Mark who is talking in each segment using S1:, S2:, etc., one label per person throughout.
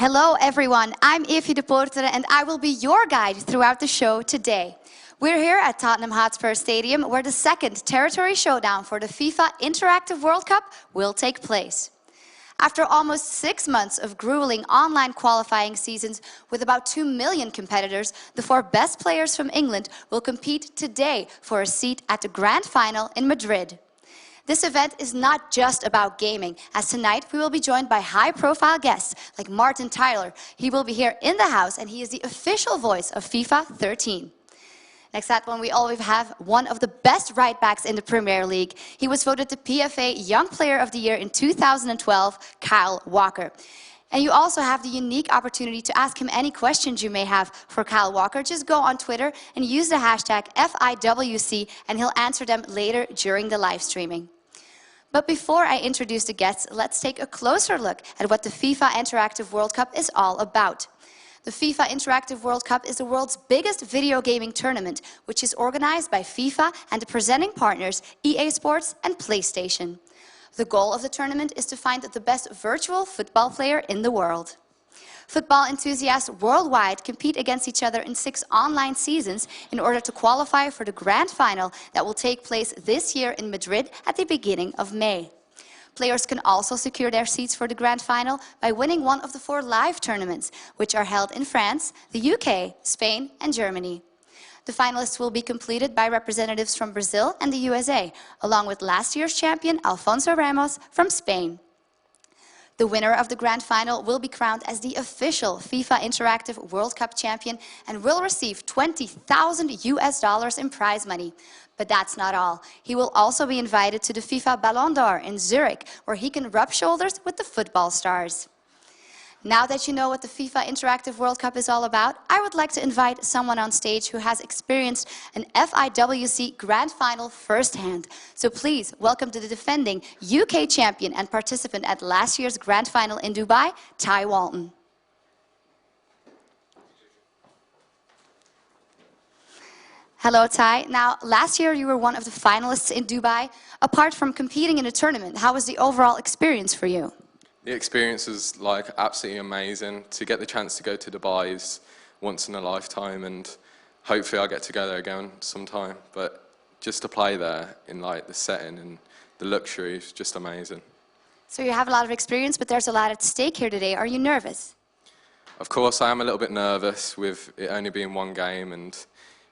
S1: Hello everyone, I'm Evie de Portere and I will be your guide throughout the show today. We're here at Tottenham Hotspur Stadium where the second Territory Showdown for the FIFA Interactive World Cup will take place. After almost 6 months of grueling online qualifying seasons with about 2 million competitors, the 4 best players from England will compete today for a seat at the Grand Final in Madrid. This event is not just about gaming, as tonight we will be joined by high-profile guests like Martin Tyler. He will be here in the house and he is the official voice of FIFA 13. Next up, we always have one of the best right-backs in the Premier League. He was voted the PFA Young Player of the Year in 2012, Kyle Walker. And you also have the unique opportunity to ask him any questions you may have for Kyle Walker. Just go on Twitter and use the hashtag FIWC and he'll answer them later during the live streaming. But before I introduce the guests, let's take a closer look at what the FIFA Interactive World Cup is all about. The FIFA Interactive World Cup is the world's biggest video gaming tournament, which is organized by FIFA and the presenting partners EA Sports and PlayStation. The goal of the tournament is to find the best virtual football player in the world. Football enthusiasts worldwide compete against each other in 6 online seasons in order to qualify for the Grand Final that will take place this year in Madrid at the beginning of May. Players can also secure their seats for the Grand Final by winning one of the 4 live tournaments, which are held in France, the UK, Spain and Germany. The finalists will be completed by representatives from Brazil and the USA, along with last year's champion Alfonso Ramos from Spain. The winner of the Grand Final will be crowned as the official FIFA Interactive World Cup champion and will receive $20,000 in prize money. But that's not all. He will also be invited to the FIFA Ballon in Zurich, where he can rub shoulders with the football stars. Now that you know what the FIFA Interactive World Cup is all about, I would like to invite someone on stage who has experienced an FIWC Grand Final firsthand. So please welcome to the defending UK champion and participant at last year's Grand Final in Dubai, Ty Walton. Hello, Ty. Now, last year you were one of the finalists in Dubai. Apart from competing in a tournament, how was the overall experience for you?
S2: The experience was like absolutely amazing. To get the chance to go to Dubai is once in a lifetime, and hopefully I'll get to go there again sometime. But just to play there in like the setting and the luxury is just amazing.
S1: So you have a lot of experience, but there's a lot at stake here today. Are you nervous?
S2: Of course, I am a little bit nervous with it only being one game, and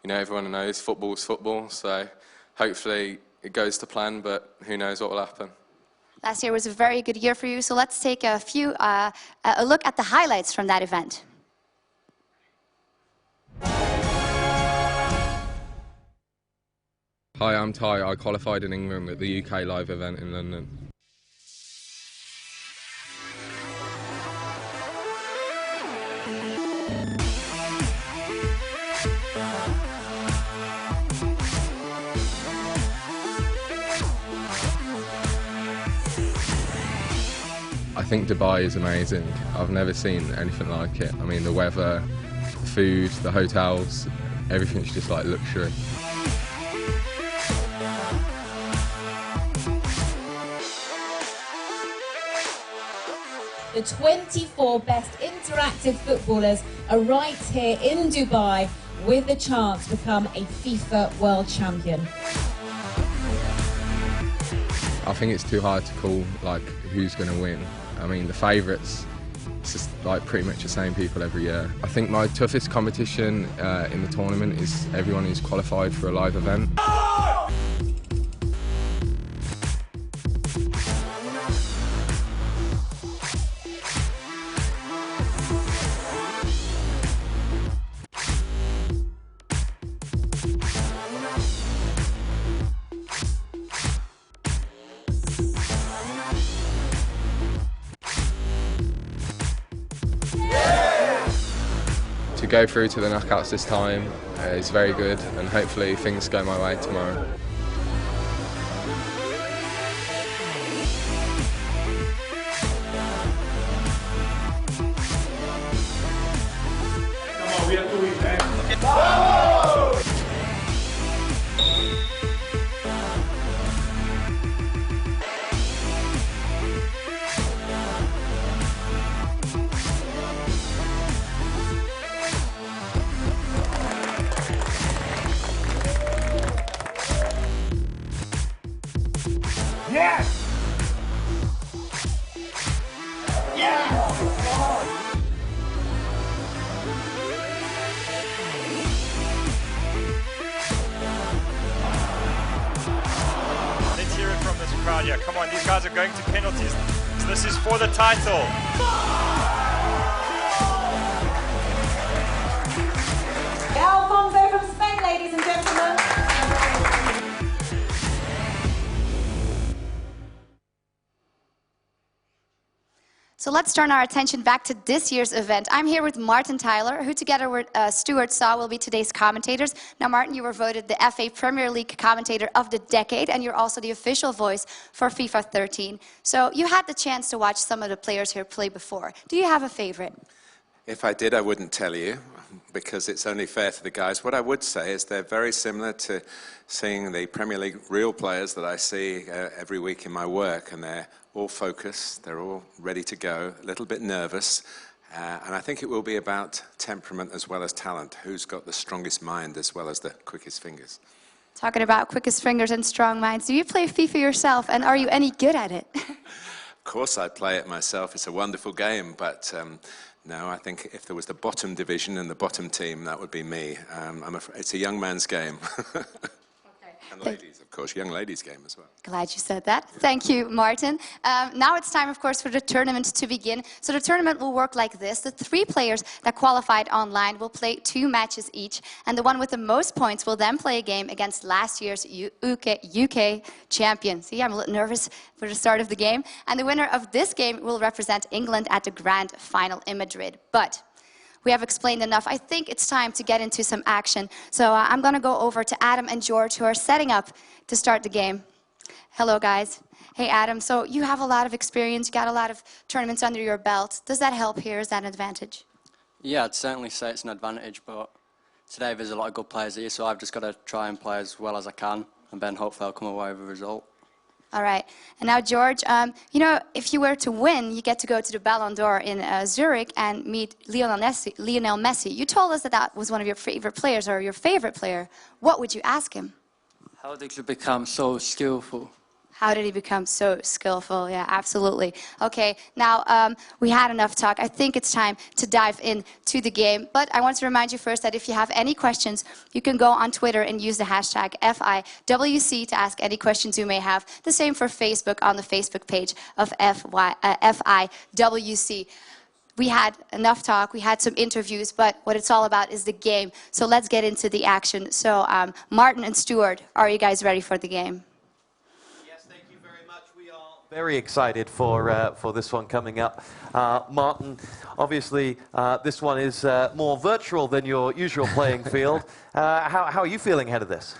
S2: you know, everyone knows football's football. So hopefully it goes to plan, but who knows what will happen.
S1: Last year was a very good year for you, so let's take a look at the highlights from that event.
S3: Hi, I'm Ty. I qualified in England at the UK Live event in London. I think Dubai is amazing. I've never seen anything like it. I mean, the weather, the food, the hotels, everything's just like luxury.
S4: The 24 best interactive footballers are right here in Dubai with the chance to become a FIFA World Champion.
S3: I think it's too hard to call like who's going to win. I mean, the favourites, it's just like pretty much the same people every year. I think my toughest competition in the tournament is everyone who's qualified for a live event. To go through to the knockouts this time is very good, and hopefully things go my way tomorrow.
S5: Come on, we have to win, man. Yes!
S6: Let's hear it from this crowd here. Come on, these guys are going to penalties. So this is for the title.
S4: Alfonso from Spain, ladies and gentlemen.
S1: So let's turn our attention back to this year's event. I'm here with Martin Tyler, who together with Stuart Saw will be today's commentators. Now, Martin, you were voted the FA Premier League Commentator of the Decade, and you're also the official voice for FIFA 13. So you had the chance to watch some of the players here play before. Do you have a favorite?
S7: If I did, I wouldn't tell you, because it's only fair to the guys. What I would say is they're very similar to seeing the Premier League real players that I see every week in my work, and they're all focused, they're all ready to go, a little bit nervous, and I think it will be about temperament as well as talent. Who's got the strongest mind as well as the quickest fingers?
S1: Talking about quickest fingers and strong minds, do you play FIFA yourself, and are you any good at it?
S7: Of course I play it myself, it's a wonderful game, but no, I think if there was the bottom division and the bottom team, that would be me. It's a young man's game. And ladies, of course, young ladies' game as well.
S1: Glad you said that. Thank you, Martin. Now it's time, of course, for the tournament to begin. So the tournament will work like this. The 3 players that qualified online will play 2 matches each, and the one with the most points will then play a game against last year's UK champion. See, I'm a little nervous for the start of the game. And the winner of this game will represent England at the grand final in Madrid. But we have explained enough. I think it's time to get into some action. So I'm going to go over to Adam and George, who are setting up to start the game. Hello, guys. Hey, Adam. So you have a lot of experience. You got a lot of tournaments under your belt. Does that help here? Is that an advantage?
S8: Yeah, I'd certainly say it's an advantage, but today there's a lot of good players here, so I've just got to try and play as well as I can, and then hopefully I'll come away with a result.
S1: All right. And now, George, you know, if you were to win, you get to go to the Ballon d'Or in Zurich and meet Lionel Messi. You told us that that was one of your favorite players, or your favorite player. What would you ask him?
S8: How did you become so skillful?
S1: How did he become so skillful? Yeah, absolutely. Okay, now we had enough talk. I think it's time to dive into the game. But I want to remind you first that if you have any questions, you can go on Twitter and use the hashtag FIWC to ask any questions you may have. The same for Facebook on the Facebook page of FIWC. We had enough talk, we had some interviews, but what it's all about is the game. So let's get into the action. So Martin and Stuart, are you guys ready for the game?
S9: Very excited for this one coming up. Martin, obviously this one is more virtual than your usual playing field. How are you feeling ahead of this?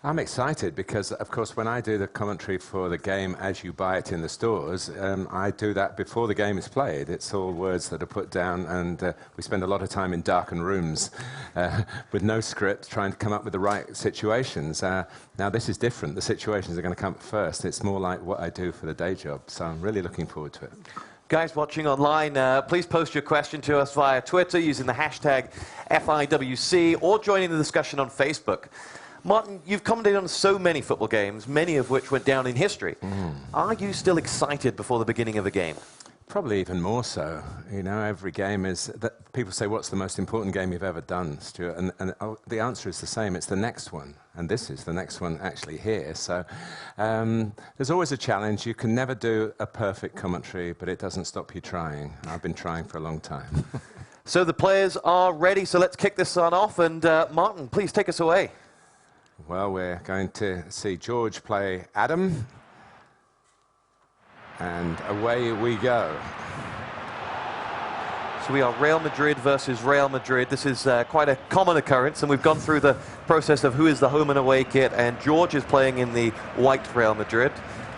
S7: I'm excited because, of course, when I do the commentary for the game as you buy it in the stores, I do that before the game is played. It's all words that are put down, and we spend a lot of time in darkened rooms with no script, trying to come up with the right situations. Now, this is different. The situations are going to come first. It's more like what I do for the day job, so I'm really looking forward to it.
S9: Guys watching online, please post your question to us via Twitter using the hashtag FIWC or joining the discussion on Facebook. Martin, you've commented on so many football games, many of which went down in history. Are you still excited before the beginning of a game?
S7: Probably even more so. You know, every game is... that people say, what's the most important game you've ever done, Stuart? And the answer is the same. It's the next one. And this is the next one actually here. So there's always a challenge. You can never do a perfect commentary, but it doesn't stop you trying. I've been trying for a long time.
S9: So the players are ready, so let's kick this one off. And Martin, please take us away.
S7: Well, we're going to see George play Adam. And away we go.
S9: So we are Real Madrid versus Real Madrid. This is quite a common occurrence, and we've gone through the process of who is the home and away kit, and George is playing in the white Real Madrid,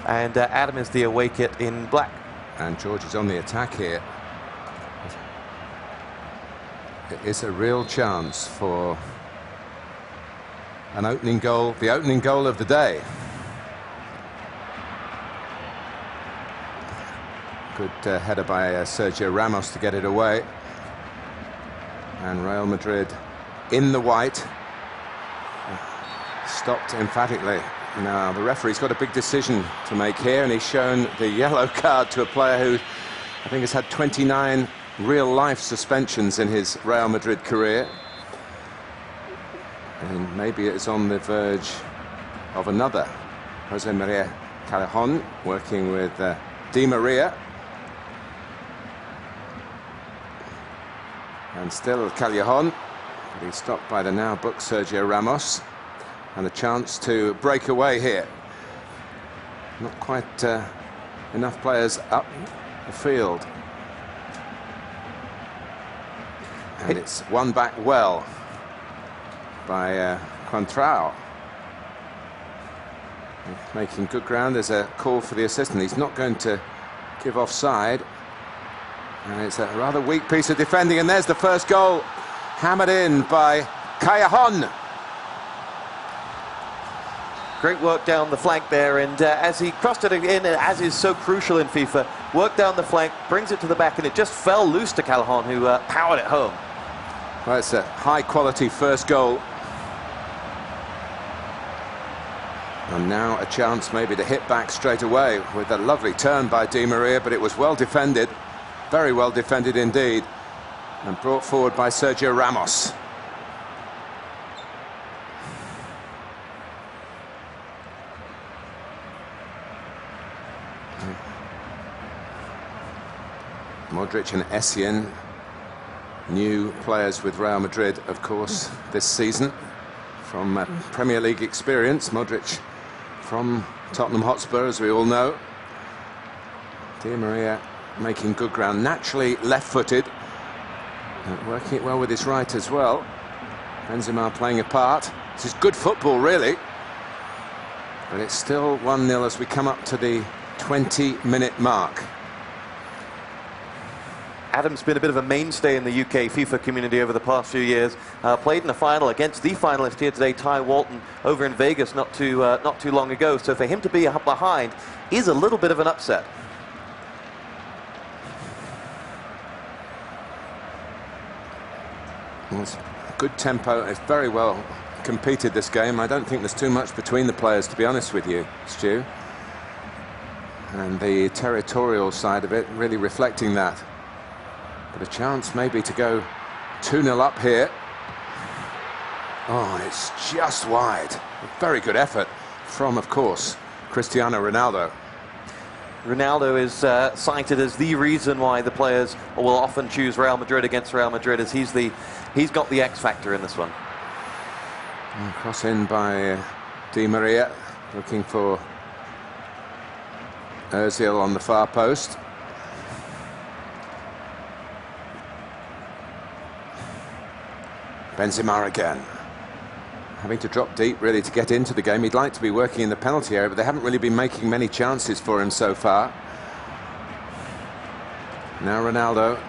S9: and Adam is the away kit in black.
S7: And George is on the attack here. It is a real chance for an opening goal, the opening goal of the day. Good header by Sergio Ramos to get it away. And Real Madrid in the white. Stopped emphatically Now, the referee's got a big decision to make here, and he's shown the yellow card to a player who I think has had 29 real-life suspensions in his Real Madrid career. And maybe it's on the verge of another. Jose Maria Callejon working with Di Maria. And still Callejon, but he's stopped by the now booked Sergio Ramos. And a chance to break away here. Not quite enough players up the field. And it's won back well by Contrao. Making good ground. There's a call for the assistant. He's not going to give offside. And it's a rather weak piece of defending. And there's the first goal. Hammered in by Callejon.
S9: Great work down the flank there, and as he crossed it in, as is so crucial in FIFA, worked down the flank, brings it to the back, and it just fell loose to Callejon, who powered it home.
S7: Well, it's a high-quality first goal. And now a chance maybe to hit back straight away with a lovely turn by Di Maria, but it was well defended, very well defended indeed, and brought forward by Sergio Ramos. Modric and Essien, new players with Real Madrid, of course, this season. From Premier League experience, Modric from Tottenham Hotspur, as we all know. Di Maria making good ground, naturally left-footed, working it well with his right as well. Benzema playing a part. This is good football, really. But it's still 1-0 as we come up to the 20-minute mark.
S9: Adam's been a bit of a mainstay in the UK FIFA community over the past few years. Played in the final against the finalist here today, Ty Walton, over in Vegas not too long ago. So for him to be up behind is a little bit of an upset.
S7: It's good tempo. It's very well competed, this game. I don't think there's too much between the players, to be honest with you, Stu. And the territorial side of it really reflecting that. But a chance maybe to go 2-0 up here. Oh, and it's just wide. A very good effort from, of course, Cristiano Ronaldo.
S9: Ronaldo is cited as the reason why the players will often choose Real Madrid against Real Madrid, as he's got the X factor in this one.
S7: And cross in by Di Maria, looking for Ozil on the far post. Benzema again, having to drop deep really to get into the game. He'd like to be working in the penalty area, but they haven't really been making many chances for him so far. Now Ronaldo.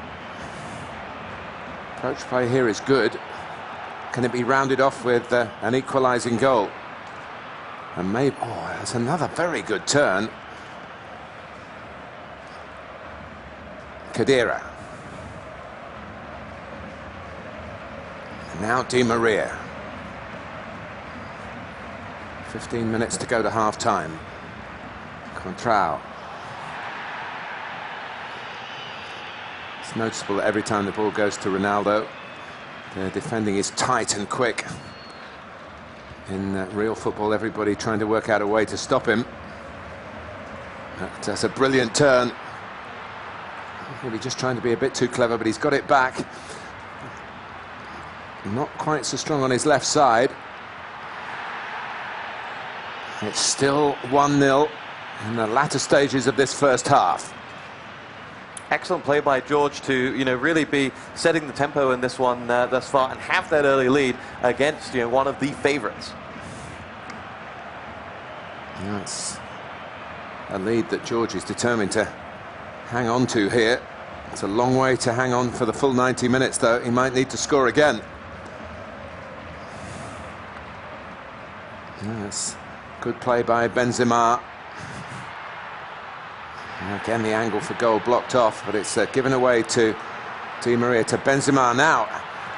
S7: Approach play here is good. Can it be rounded off with an equalising goal? And maybe, oh, that's another very good turn. Khedira. Now Di Maria. 15 minutes to go to half-time. Contrao. It's noticeable that every time the ball goes to Ronaldo, the defending is tight and quick. In real football, everybody trying to work out a way to stop him. That's a brilliant turn. Maybe just trying to be a bit too clever, but he's got it back. Not quite so strong on his left side. It's still 1-0 in the latter stages of this first half.
S9: Excellent play by George to, really be setting the tempo in this one thus far and have that early lead against, one of the favourites.
S7: That's a lead that George is determined to hang on to here. It's a long way to hang on for the full 90 minutes, though. He might need to score again. Yes, good play by Benzema. And again, the angle for goal blocked off, but it's given away to Di Maria, to Benzema now.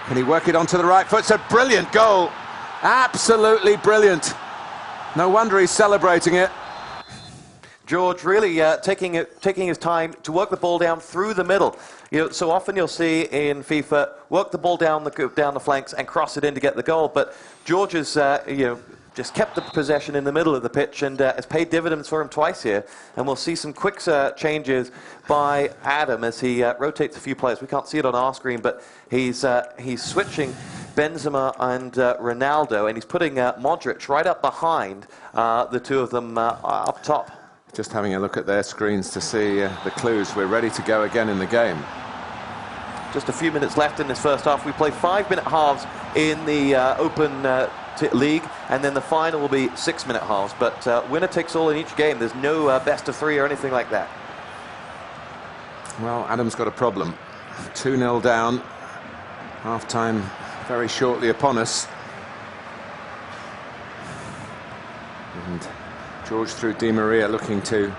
S7: Can he work it onto the right foot? It's a brilliant goal. Absolutely brilliant. No wonder he's celebrating it.
S9: George really taking his time to work the ball down through the middle. So often you'll see in FIFA, work the ball down the flanks and cross it in to get the goal. But George has, just kept the possession in the middle of the pitch and has paid dividends for him twice here. And we'll see some quick changes by Adam as he rotates a few players. We can't see it on our screen, but he's switching Benzema and Ronaldo, and he's putting Modric right up behind the two of them up top.
S7: Just having a look at their screens to see the clues. We're ready to go again in the game.
S9: Just a few minutes left in this first half. We play 5-minute halves in the Open League, and then the final will be 6-minute halves. But winner takes all in each game. There's no best of 3 or anything like that.
S7: Well, Adam's got a problem. 2-0 down. Half-time very shortly upon us. And George through Di Maria looking to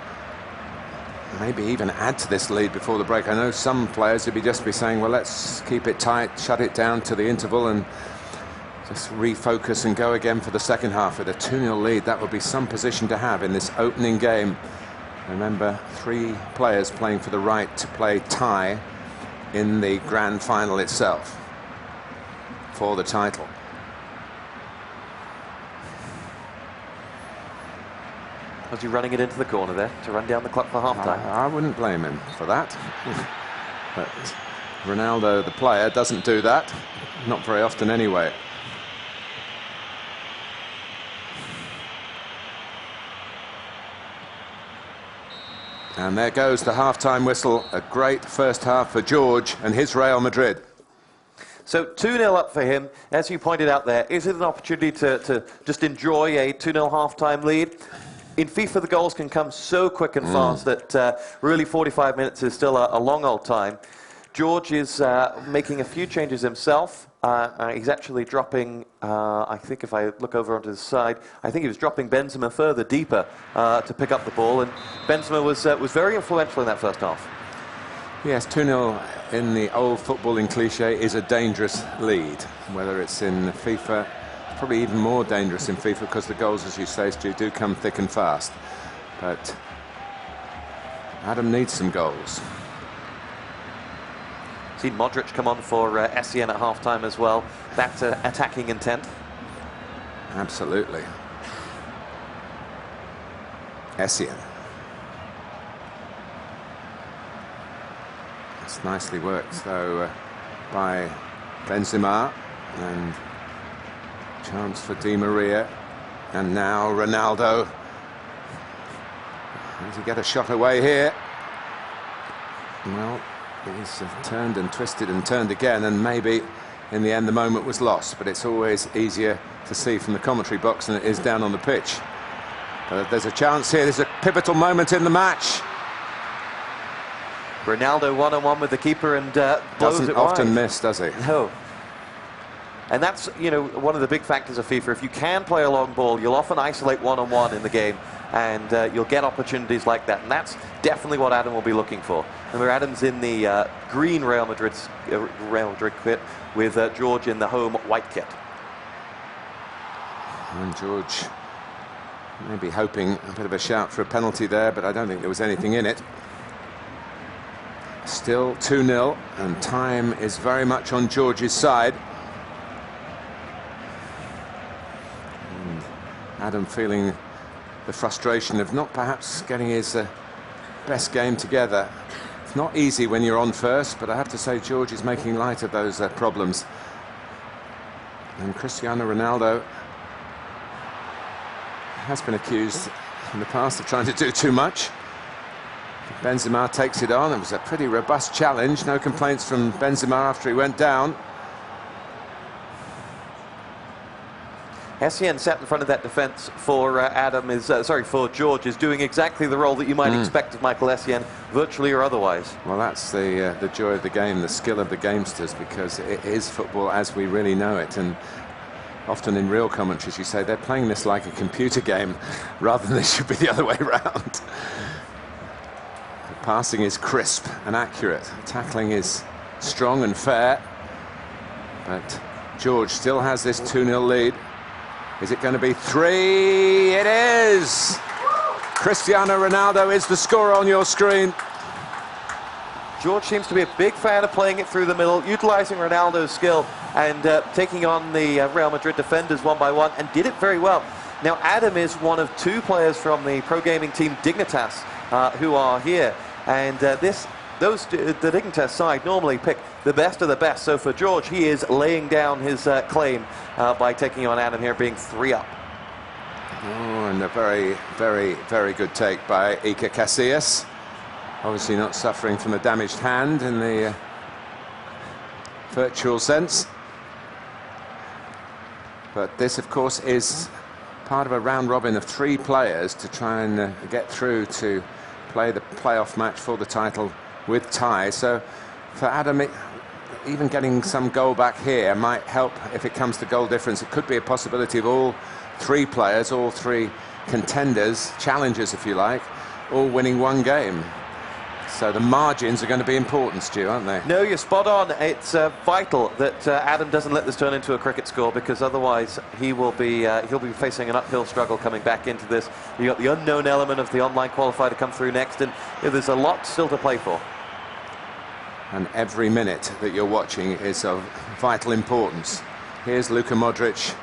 S7: maybe even add to this lead before the break. I know some players would just be saying, well, let's keep it tight, shut it down to the interval and just refocus and go again for the second half. With a 2-0 lead, that would be some position to have in this opening game. Remember, 3 players playing for the right to play tie in the grand final itself for the title.
S9: Was he running it into the corner there to run down the clock for half-time?
S7: I wouldn't blame him for that. But Ronaldo, the player, doesn't do that. Not very often anyway. And there goes the half-time whistle. A great first half for George and his Real Madrid.
S9: So 2-0 up for him. As you pointed out there, is it an opportunity to just enjoy a 2-0 half-time lead? In FIFA, the goals can come so quick and fast that really 45 minutes is still a long old time. George is making a few changes himself. He's actually dropping, I think if I look over onto the side, I think he was dropping Benzema further deeper to pick up the ball. And Benzema was very influential in that first half.
S7: Yes, 2-0 in the old footballing cliche is a dangerous lead. Whether it's in FIFA, probably even more dangerous in FIFA because the goals, as you say, Stu, do come thick and fast. But Adam needs some goals.
S9: Seen Modric come on for Essien at half-time as well. That's attacking intent.
S7: Absolutely. Essien. It's nicely worked, though, by Benzema. And chance for Di Maria. And now Ronaldo. Does he get a shot away here? Well, he's turned and twisted and turned again, and maybe in the end the moment was lost, but it's always easier to see from the commentary box than it is down on the pitch. But there's a chance here. There's a pivotal moment in the match.
S9: Ronaldo one-on-one with the keeper and blows
S7: Doesn't
S9: it
S7: often
S9: wide.
S7: miss, does he?
S9: No. And that's, one of the big factors of FIFA. If you can play a long ball, you'll often isolate one-on-one in the game, and you'll get opportunities like that. And that's definitely what Adam will be looking for. Remember, Adam's in the green Real Madrid kit with George in the home white kit.
S7: And George maybe hoping a bit of a shout for a penalty there, but I don't think there was anything in it. Still 2-0, and time is very much on George's side. And Adam feeling the frustration of not perhaps getting his best game together. It's not easy when you're on first, but I have to say George is making light of those problems. And Cristiano Ronaldo has been accused in the past of trying to do too much. Benzema takes it on. It was a pretty robust challenge. No complaints from Benzema after he went down.
S9: Essien sat in front of that defence for Adam for George is doing exactly the role that you might expect of Michael Essien, virtually or otherwise.
S7: Well, that's the joy of the game, the skill of the gamesters, because it is football as we really know it. And often in real commentaries you say they're playing this like a computer game rather than it should be the other way around. The passing is crisp and accurate. Tackling is strong and fair. But George still has this 2-0 lead. Is it going to be 3? It is! Cristiano Ronaldo is the scorer on your screen.
S9: George seems to be a big fan of playing it through the middle, utilising Ronaldo's skill and taking on the Real Madrid defenders one by one, and did it very well. Now, Adam is one of 2 players from the pro gaming team Dignitas who are here, and the Dignitas side normally pick the best of the best. So for George, he is laying down his claim by taking on Adam here, being 3 up.
S7: Oh, and a very, very, very good take by Iker Casillas. Obviously not suffering from a damaged hand in the virtual sense. But this, of course, is part of a round robin of 3 players to try and get through to play the playoff match for the title with tie. So for Adam, even getting some goal back here might help if it comes to goal difference. It could be a possibility of all 3 players, all 3 contenders, challengers if you like, all winning 1 game. So the margins are going to be important, Stu, aren't they?
S9: No, you're spot on. It's vital that Adam doesn't let this turn into a cricket score, because otherwise he'll be facing an uphill struggle coming back into this. You've got the unknown element of the online qualifier to come through next, and there's a lot still to play for.
S7: And every minute that you're watching is of vital importance. Here's Luka Modric.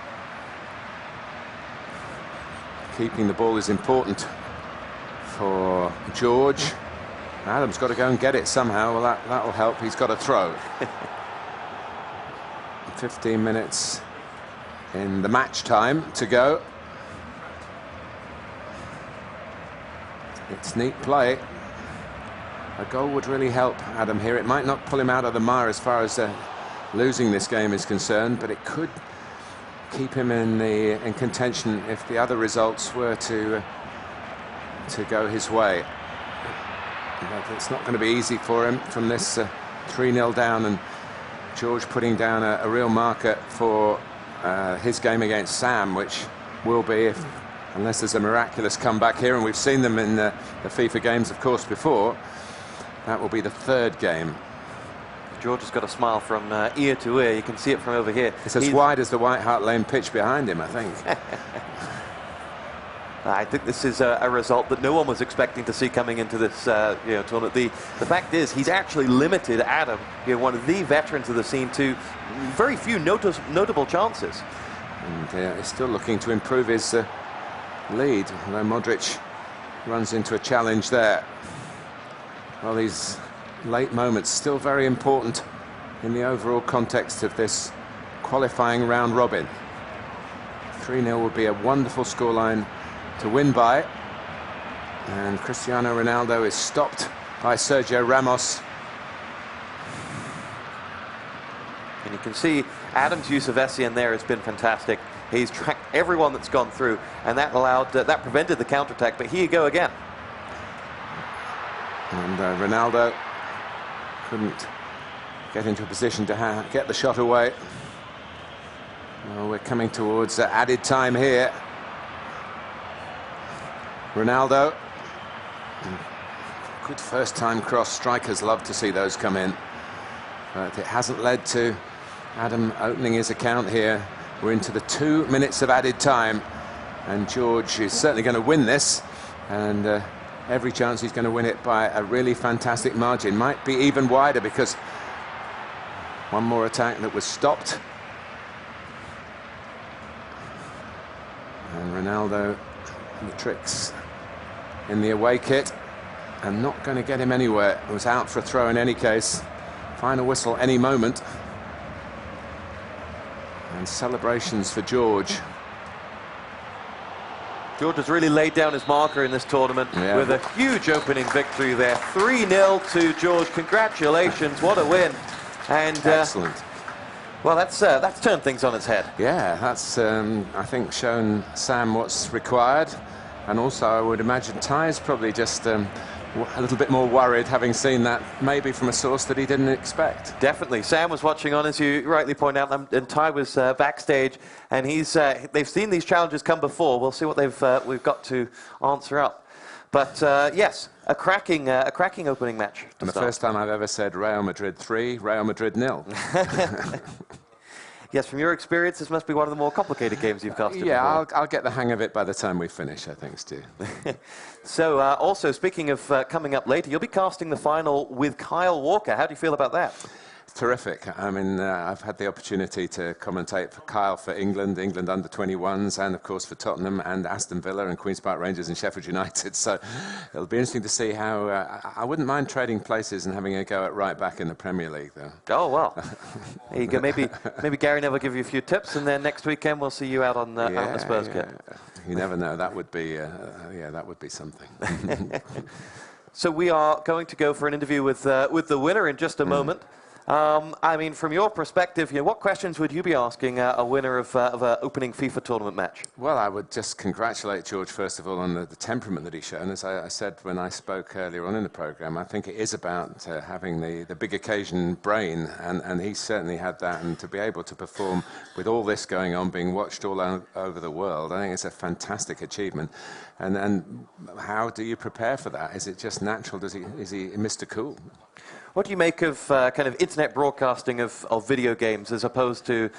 S7: Keeping the ball is important for George. Adam's got to go and get it somehow. Well, that'll help. He's got to throw. 15 minutes in the match time to go. It's neat play. A goal would really help Adam here. It might not pull him out of the mire as far as losing this game is concerned, but it could keep him in contention if the other results were to go his way. But it's not going to be easy for him from this 3-0 down, and George putting down a real marker for his game against Sam, which will be, unless there's a miraculous comeback here, and we've seen them in the FIFA games, of course, before, that will be the 3rd game.
S9: George has got a smile from ear to ear. You can see it from over here.
S7: It's as wide as the White Hart Lane pitch behind him, I think.
S9: I think this is a result that no one was expecting to see coming into this tournament. The fact is, he's actually limited Adam, one of the veterans of the scene, to very few notable chances.
S7: And he's still looking to improve his lead, although Modric runs into a challenge there. Well, these late moments still very important in the overall context of this qualifying round robin. 3-0 would be a wonderful scoreline to win by, and Cristiano Ronaldo is stopped by Sergio Ramos.
S9: And you can see Adam's use of Essien there has been fantastic. He's tracked everyone that's gone through, and that prevented the counter-attack. But here you go again.
S7: And Ronaldo couldn't get into a position to get the shot away. Well, we're coming towards added time here. Ronaldo, good first time cross. Strikers love to see those come in, but it hasn't led to Adam opening his account here. We're into the 2 minutes of added time, and George is certainly going to win this, and every chance he's going to win it by a really fantastic margin. Might be even wider, because one more attack that was stopped, and Ronaldo, the tricks in the away kit, and not going to get him anywhere. It was out for a throw in any case. Final whistle any moment. And celebrations for George.
S9: George has really laid down his marker in this tournament with a huge opening victory there. 3-0 to George. Congratulations, what a win. And
S7: excellent.
S9: Well, that's turned things on its head.
S7: Yeah, that's I think shown Sam what's required, and also I would imagine Ty's probably just a little bit more worried, having seen that maybe from a source that he didn't expect.
S9: Definitely. Sam was watching on, as you rightly point out, and Ty was backstage, and they've seen these challenges come before. We'll see what we've got to answer up. But yes, a cracking opening match.
S7: And the first time I've ever said Real Madrid 3, Real Madrid 0.
S9: Yes, from your experience, this must be one of the more complicated games you've casted
S7: Yeah,
S9: before.
S7: I'll get the hang of it by the time we finish, I think, Stu.
S9: So, also, speaking of coming up later, you'll be casting the final with Kyle Walker. How do you feel about that?
S7: Terrific. I mean, I've had the opportunity to commentate for Kyle for England under-21s, and of course for Tottenham and Aston Villa and Queen's Park Rangers and Sheffield United. So it'll be interesting to see how. I wouldn't mind trading places and having a go at right back in the Premier League, though.
S9: Oh well, there you go. Maybe Gary Neville will give you a few tips, and then next weekend we'll see you out on the Spurs kit.
S7: You never know. That would be that would be something.
S9: So we are going to go for an interview with the winner in just a moment. I mean, from your perspective, what questions would you be asking a winner of an opening FIFA tournament match?
S7: Well, I would just congratulate George, first of all, on the temperament that he's shown. As I said when I spoke earlier on in the programme, I think it is about having the big occasion brain, and he certainly had that, and to be able to perform with all this going on, being watched all over the world, I think it's a fantastic achievement. And how do you prepare for that? Is it just natural? Is he Mr. Cool?
S9: What do you make of kind of internet broadcasting of video games as opposed to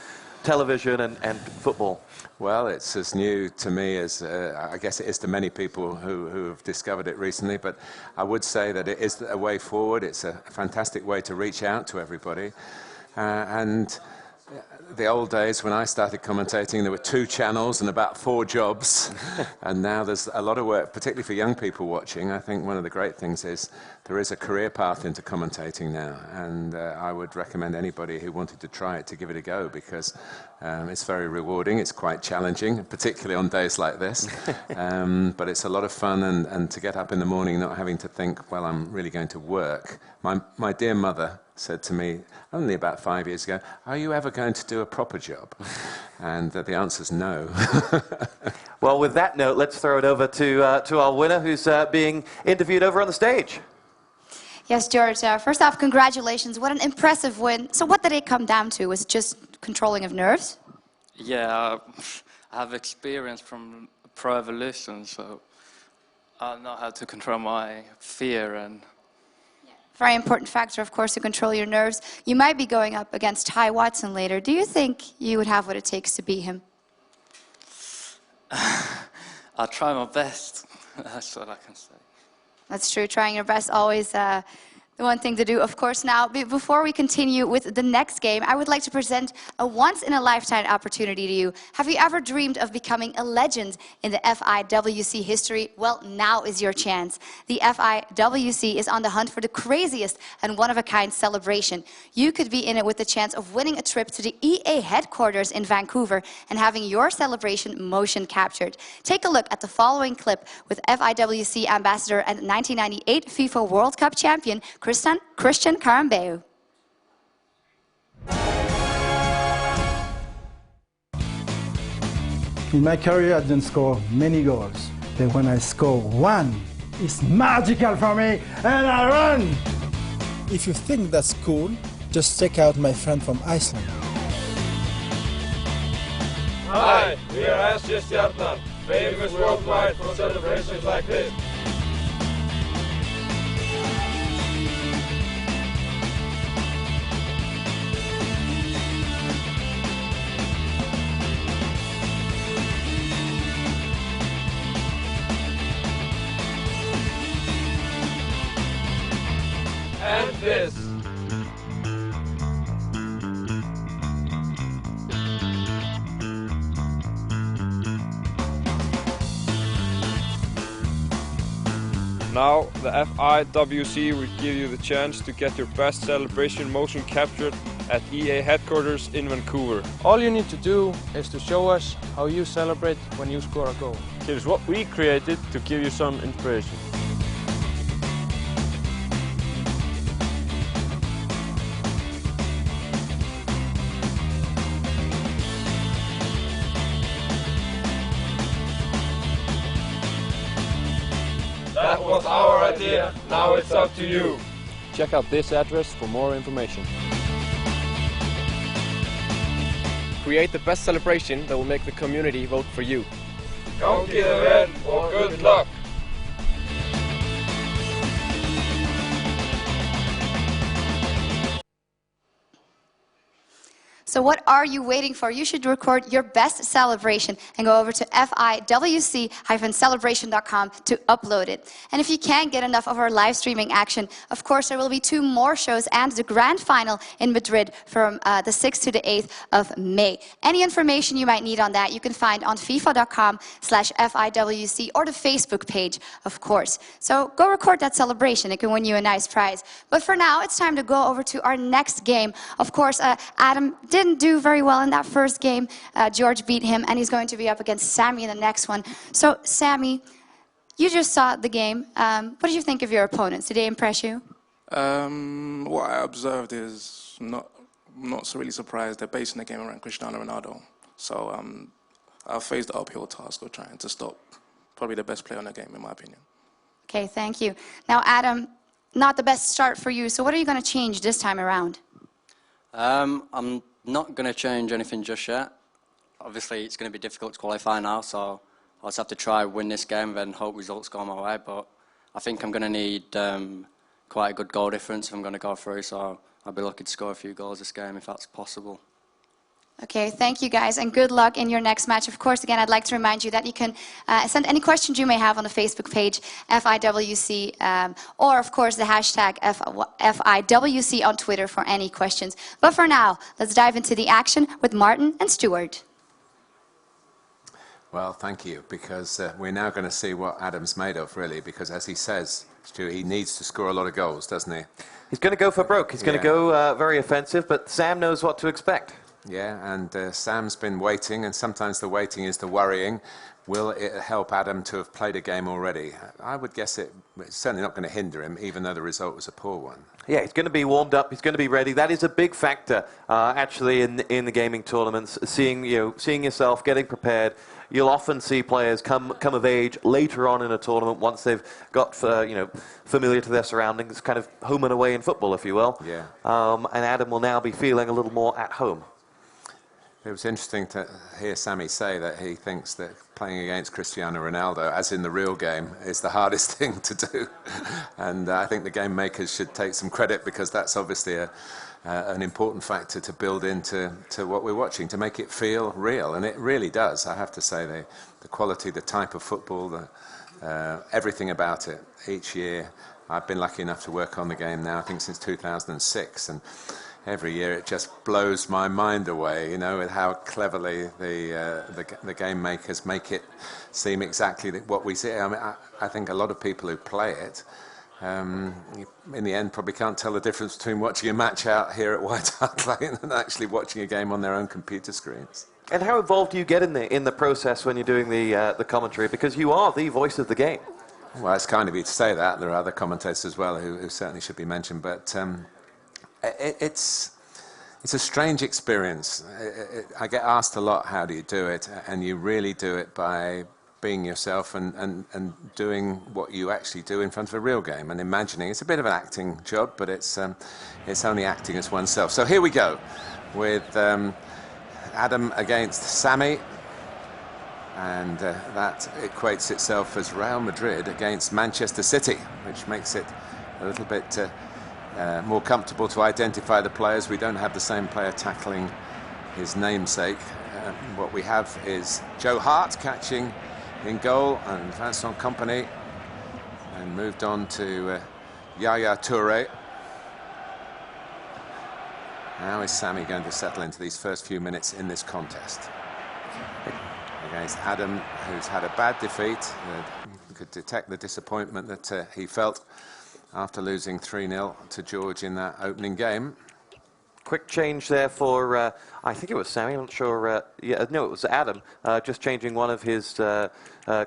S9: television and football?
S7: Well, it's as new to me as I guess it is to many people who have discovered it recently, but I would say that it is a way forward. It's a fantastic way to reach out to everybody. And the old days when I started commentating, there were 2 channels and about 4 jobs. And now there's a lot of work, particularly for young people watching. I think one of the great things is there is a career path into commentating now. And I would recommend anybody who wanted to try it to give it a go, because it's very rewarding. It's quite challenging, particularly on days like this. But it's a lot of fun, and to get up in the morning not having to think, well, I'm really going to work. My dear mother said to me only about 5 years ago, are you ever going to do a proper job? And the answer's no.
S9: Well, with that note, let's throw it over to our winner, who's being interviewed over on the stage.
S1: Yes, George, first off, congratulations. What an impressive win. So what did it come down to? Was it just controlling of nerves?
S5: Yeah, I have experience from Pro Evolution, so I know how to control my fear. And
S1: very important factor, of course, to control your nerves. You might be going up against Ty Watson later. Do you think you would have what it takes to beat him?
S5: I'll try my best. That's what I can say.
S1: That's true. Trying your best always the one thing to do, of course. Now, before we continue with the next game, I would like to present a once-in-a-lifetime opportunity to you. Have you ever dreamed of becoming a legend in the FIWC history? Well, now is your chance. The FIWC is on the hunt for the craziest and one-of-a-kind celebration. You could be in it with the chance of winning a trip to the EA headquarters in Vancouver and having your celebration motion captured. Take a look at the following clip with FIWC ambassador and 1998 FIFA World Cup champion, Christian Carambeu.
S10: In my career, I didn't score many goals, but when I score one, it's magical for me, and I run!
S11: If you think that's cool, just check out my friend from Iceland.
S12: Hi, we are Stjarnan, famous worldwide for celebrations like this. And this. Now, the FIWC will give you the chance to get your best celebration motion captured at EA headquarters in Vancouver.
S13: All you need to do is to show us how you celebrate when you score a goal.
S12: Here's what we created to give you some inspiration. That was our idea, now it's up to you.
S13: Check out this address for more information.
S14: Create the best celebration that will make the community vote for you.
S12: Come to the event or good luck.
S1: So what are you waiting for? You should record your best celebration and go over to FIWC-celebration.com to upload it. And if you can't get enough of our live streaming action, of course there will be 2 more shows and the grand final in Madrid from the 6th to the 8th of May. Any information you might need on that you can find on FIFA.com/FIWC or the Facebook page, of course. So go record that celebration. It can win you a nice prize. But for now, it's time to go over to our next game. Of course, Adam didn't do very well in that first game. George beat him, and he's going to be up against Sammy in the next one. So, Sammy, you just saw the game. What did you think of your opponents? Did they impress you?
S15: What I observed is not so really surprised. They're basing the game around Cristiano Ronaldo. So I faced the uphill task of trying to stop probably the best player in the game, in my opinion.
S1: Okay, thank you. Now, Adam, not the best start for you. So what are you going to change this time around?
S8: I'm not going to change anything just yet. Obviously, it's going to be difficult to qualify now, so I'll just have to try win this game and then hope results go my way. But I think I'm going to need quite a good goal difference if I'm going to go through, so I'll be lucky to score a few goals this game if that's possible.
S1: Okay, thank you guys, and good luck in your next match. Of course, again, I'd like to remind you that you can send any questions you may have on the Facebook page, FIWC, or of course the hashtag FIWC on Twitter for any questions. But for now, let's dive into the action with Martin and Stuart.
S7: Well, thank you, because we're now going to see what Adam's made of, really, because as he says, Stuart, he needs to score a lot of goals, doesn't he?
S9: He's going to go for broke. He's going to go very offensive, but Sam knows what to expect.
S7: Yeah, and Sam's been waiting, and sometimes the waiting is the worrying. Will it help Adam to have played a game already? I would guess it's certainly not going to hinder him, even though the result was a poor one.
S9: Yeah, he's going to be warmed up. He's going to be ready. That is a big factor, actually, in the gaming tournaments. Seeing yourself, getting prepared. You'll often see players come of age later on in a tournament once they've got familiar to their surroundings, kind of home and away in football, if you will.
S7: Yeah.
S9: And Adam will now be feeling a little more at home.
S7: It was interesting to hear Sammy say that he thinks that playing against Cristiano Ronaldo, as in the real game, is the hardest thing to do. And I think the game makers should take some credit, because that's obviously an important factor to build into what we're watching, to make it feel real. And it really does, I have to say, the quality, the type of football, everything about it. Each year, I've been lucky enough to work on the game now, I think since 2006. And every year it just blows my mind away, with how cleverly the game makers make it seem exactly what we see. I mean, I think a lot of people who play it, in the end, probably can't tell the difference between watching a match out here at White Hart Lane and actually watching a game on their own computer screens.
S9: And how involved do you get in the process when you're doing the commentary? Because you are the voice of the game.
S7: Well, it's kind of you to say that. There are other commentators as well who certainly should be mentioned, but it's a strange experience. I get asked a lot, how do you do it? And you really do it by being yourself and doing what you actually do in front of a real game and imagining. It's a bit of an acting job, but it's only acting as oneself. So here we go with Adam against Sammy, and that equates itself as Real Madrid against Manchester City, which makes it a little bit more comfortable to identify the players. We don't have the same player tackling his namesake. What we have is Joe Hart catching in goal, and Vincent Kompany, and moved on to Yaya Touré. Now is Sammy going to settle into these first few minutes in this contest against Adam, who's had a bad defeat. You could detect the disappointment that he felt after losing 3-0 to George in that opening game.
S9: Quick change there for, I think it was Sammy, I'm not sure. No, it was Adam, just changing one of his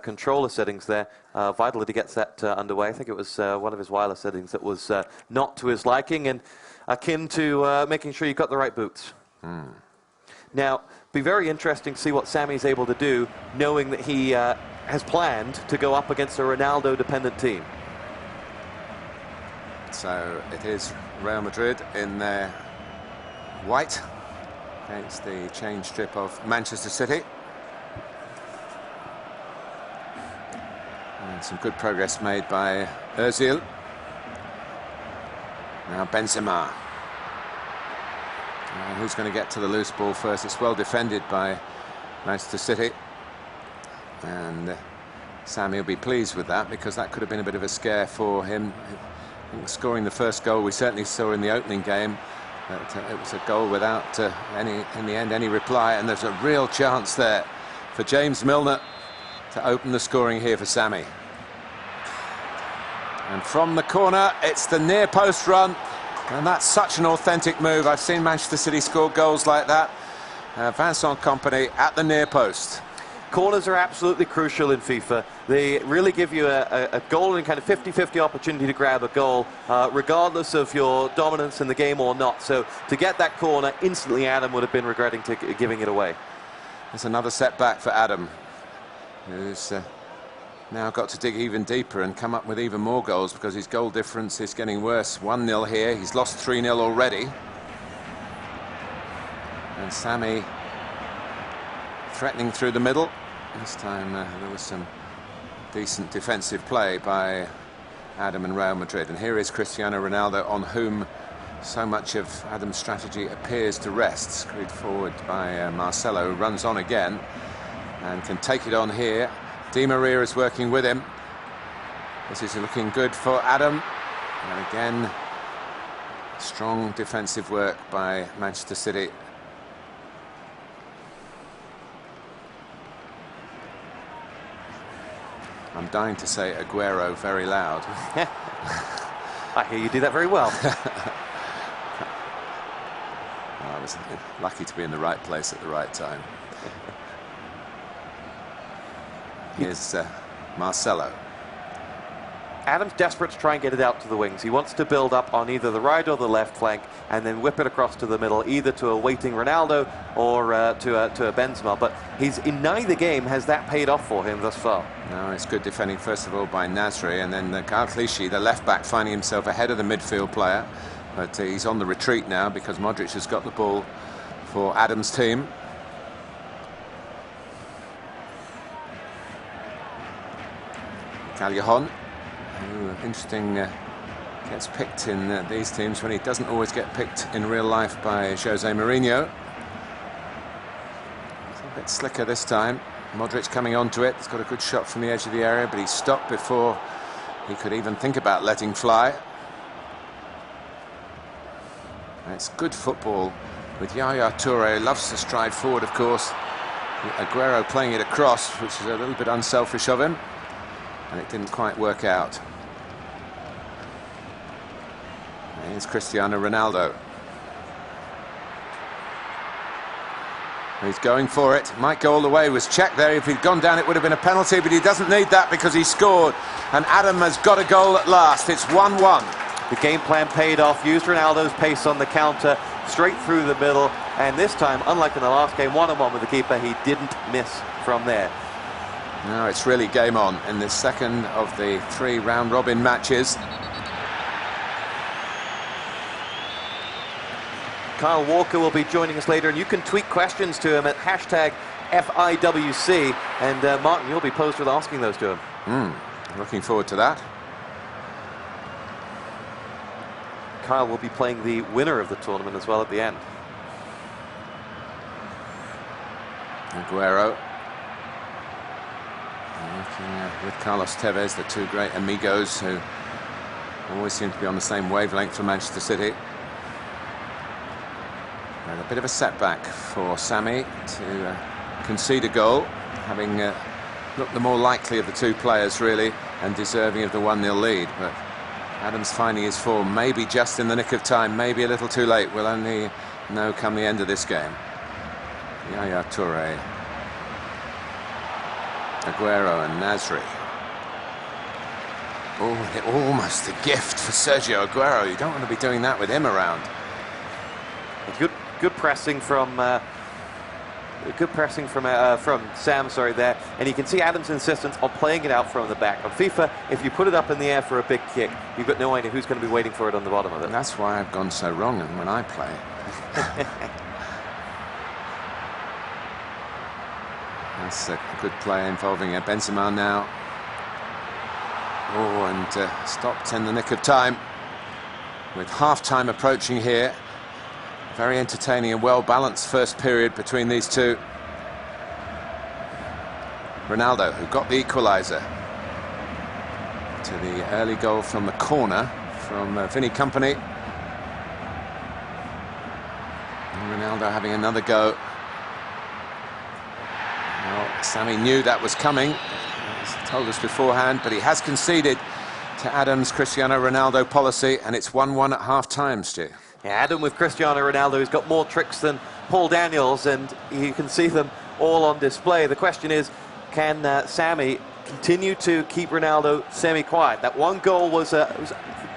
S9: controller settings there. Vital that he gets that underway. I think it was one of his wireless settings that was not to his liking, and akin to making sure you got the right boots. Now, be very interesting to see what Sammy's able to do, knowing that he has planned to go up against a Ronaldo-dependent team.
S7: So it is Real Madrid in their white against the change strip of Manchester City. And some good progress made by Özil. Now Benzema. And who's going to get to the loose ball first? It's well defended by Manchester City. And Sammy will be pleased with that, because that could have been a bit of a scare for him. I think scoring the first goal we certainly saw in the opening game. But, it was a goal without in the end, any reply. And there's a real chance there for James Milner to open the scoring here for Sammy. And from the corner, it's the near post run. And that's such an authentic move. I've seen Manchester City score goals like that. Vincent Kompany at the near post.
S9: Corners are absolutely crucial in FIFA. They really give you a goal and kind of 50-50 opportunity to grab a goal, regardless of your dominance in the game or not. So to get that corner, instantly Adam would have been regretting giving it away.
S7: There's another setback for Adam, who's now got to dig even deeper and come up with even more goals, because his goal difference is getting worse. 1-0 here. He's lost 3-0 already. And Sammy threatening through the middle. This time there was some decent defensive play by Adam and Real Madrid. And here is Cristiano Ronaldo, on whom so much of Adam's strategy appears to rest. Screwed forward by Marcelo, who runs on again and can take it on here. Di Maria is working with him. This is looking good for Adam. And again, strong defensive work by Manchester City. I'm dying to say Aguero very loud.
S9: I hear you do that very well.
S7: I was lucky to be in the right place at the right time. Here's Marcelo.
S9: Adam's desperate to try and get it out to the wings. He wants to build up on either the right or the left flank and then whip it across to the middle, either to a waiting Ronaldo or to a Benzema. But he's in neither game has that paid off for him thus far.
S7: No, it's good defending, first of all, by Nasri, and then Karl Clichy, the left-back, finding himself ahead of the midfield player. But he's on the retreat now, because Modric has got the ball for Adam's team. Callejon, who, interesting, gets picked in these teams when he doesn't always get picked in real life by Jose Mourinho. It's a bit slicker this time. Modric coming onto it. He's got a good shot from the edge of the area, but he stopped before he could even think about letting fly. And it's good football with Yaya Toure. Loves to stride forward, of course. Aguero playing it across, which is a little bit unselfish of him. And it didn't quite work out. Here's Cristiano Ronaldo. He's going for it. Might go all the way. Was checked there. If he'd gone down, it would have been a penalty, but he doesn't need that because he scored. And Adam has got a goal at last. It's 1-1.
S9: The game plan paid off. Used Ronaldo's pace on the counter, straight through the middle. And this time, unlike in the last game, 1-on-1 with the keeper, he didn't miss from there.
S7: Now it's really game on in the second of the 3 round-robin matches.
S9: Kyle Walker will be joining us later, and you can tweet questions to him at #FIWC. And Martin, you'll be posed with asking those to him.
S7: Looking forward to that.
S9: Kyle will be playing the winner of the tournament as well at the end.
S7: Aguero. Working with Carlos Tevez, the 2 great amigos who always seem to be on the same wavelength for Manchester City. And a bit of a setback for Sammy to concede a goal, having looked the more likely of the 2 players, really, and deserving of the 1-0 lead. But Adams finding his form, maybe just in the nick of time, maybe a little too late. We'll only know come the end of this game. Yaya Toure, Aguero and Nasri. Oh, almost a gift for Sergio Aguero. You don't want to be doing that with him around.
S9: Good pressing from Sam, sorry, there. And you can see Adam's insistence on playing it out from the back. On FIFA, if you put it up in the air for a big kick, you've got no idea who's going to be waiting for it on the bottom of it.
S7: And that's why I've gone so wrong when I play. That's a good play involving Benzema now. Oh, and stopped in the nick of time with half-time approaching here. Very entertaining and well-balanced first period between these two. Ronaldo, who got the equaliser, to the early goal from the corner from Vinny Kompany. And Ronaldo having another go. Well, Sammy knew that was coming, as told us beforehand, but he has conceded to Adam's Cristiano Ronaldo policy, and it's 1-1 at half-time, Stu.
S9: Yeah, Adam with Cristiano Ronaldo, who's got more tricks than Paul Daniels, and you can see them all on display. The question is, can Sammy continue to keep Ronaldo semi-quiet? That one goal was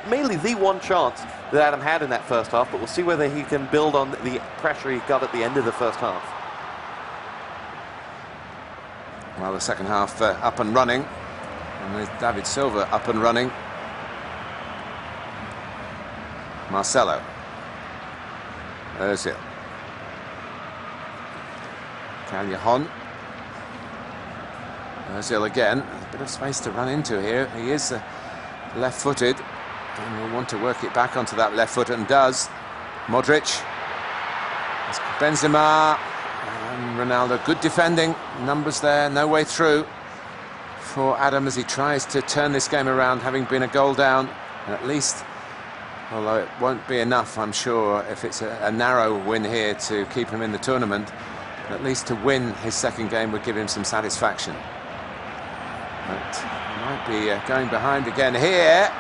S9: mainly the one chance that Adam had in that first half, but we'll see whether he can build on the pressure he got at the end of the first half.
S7: Well, the second half up and running, and with David Silva up and running. Marcelo. Ozil. Callejon. Ozil again. There's a bit of space to run into here. He is left-footed, and will want to work it back onto that left foot, and does. Modric. It's Benzema. And Ronaldo. Good defending. Numbers there. No way through for Adam as he tries to turn this game around, having been a goal down. And at least, although it won't be enough, I'm sure, if it's a narrow win here to keep him in the tournament, at least to win his second game would give him some satisfaction. But he might be going behind again here.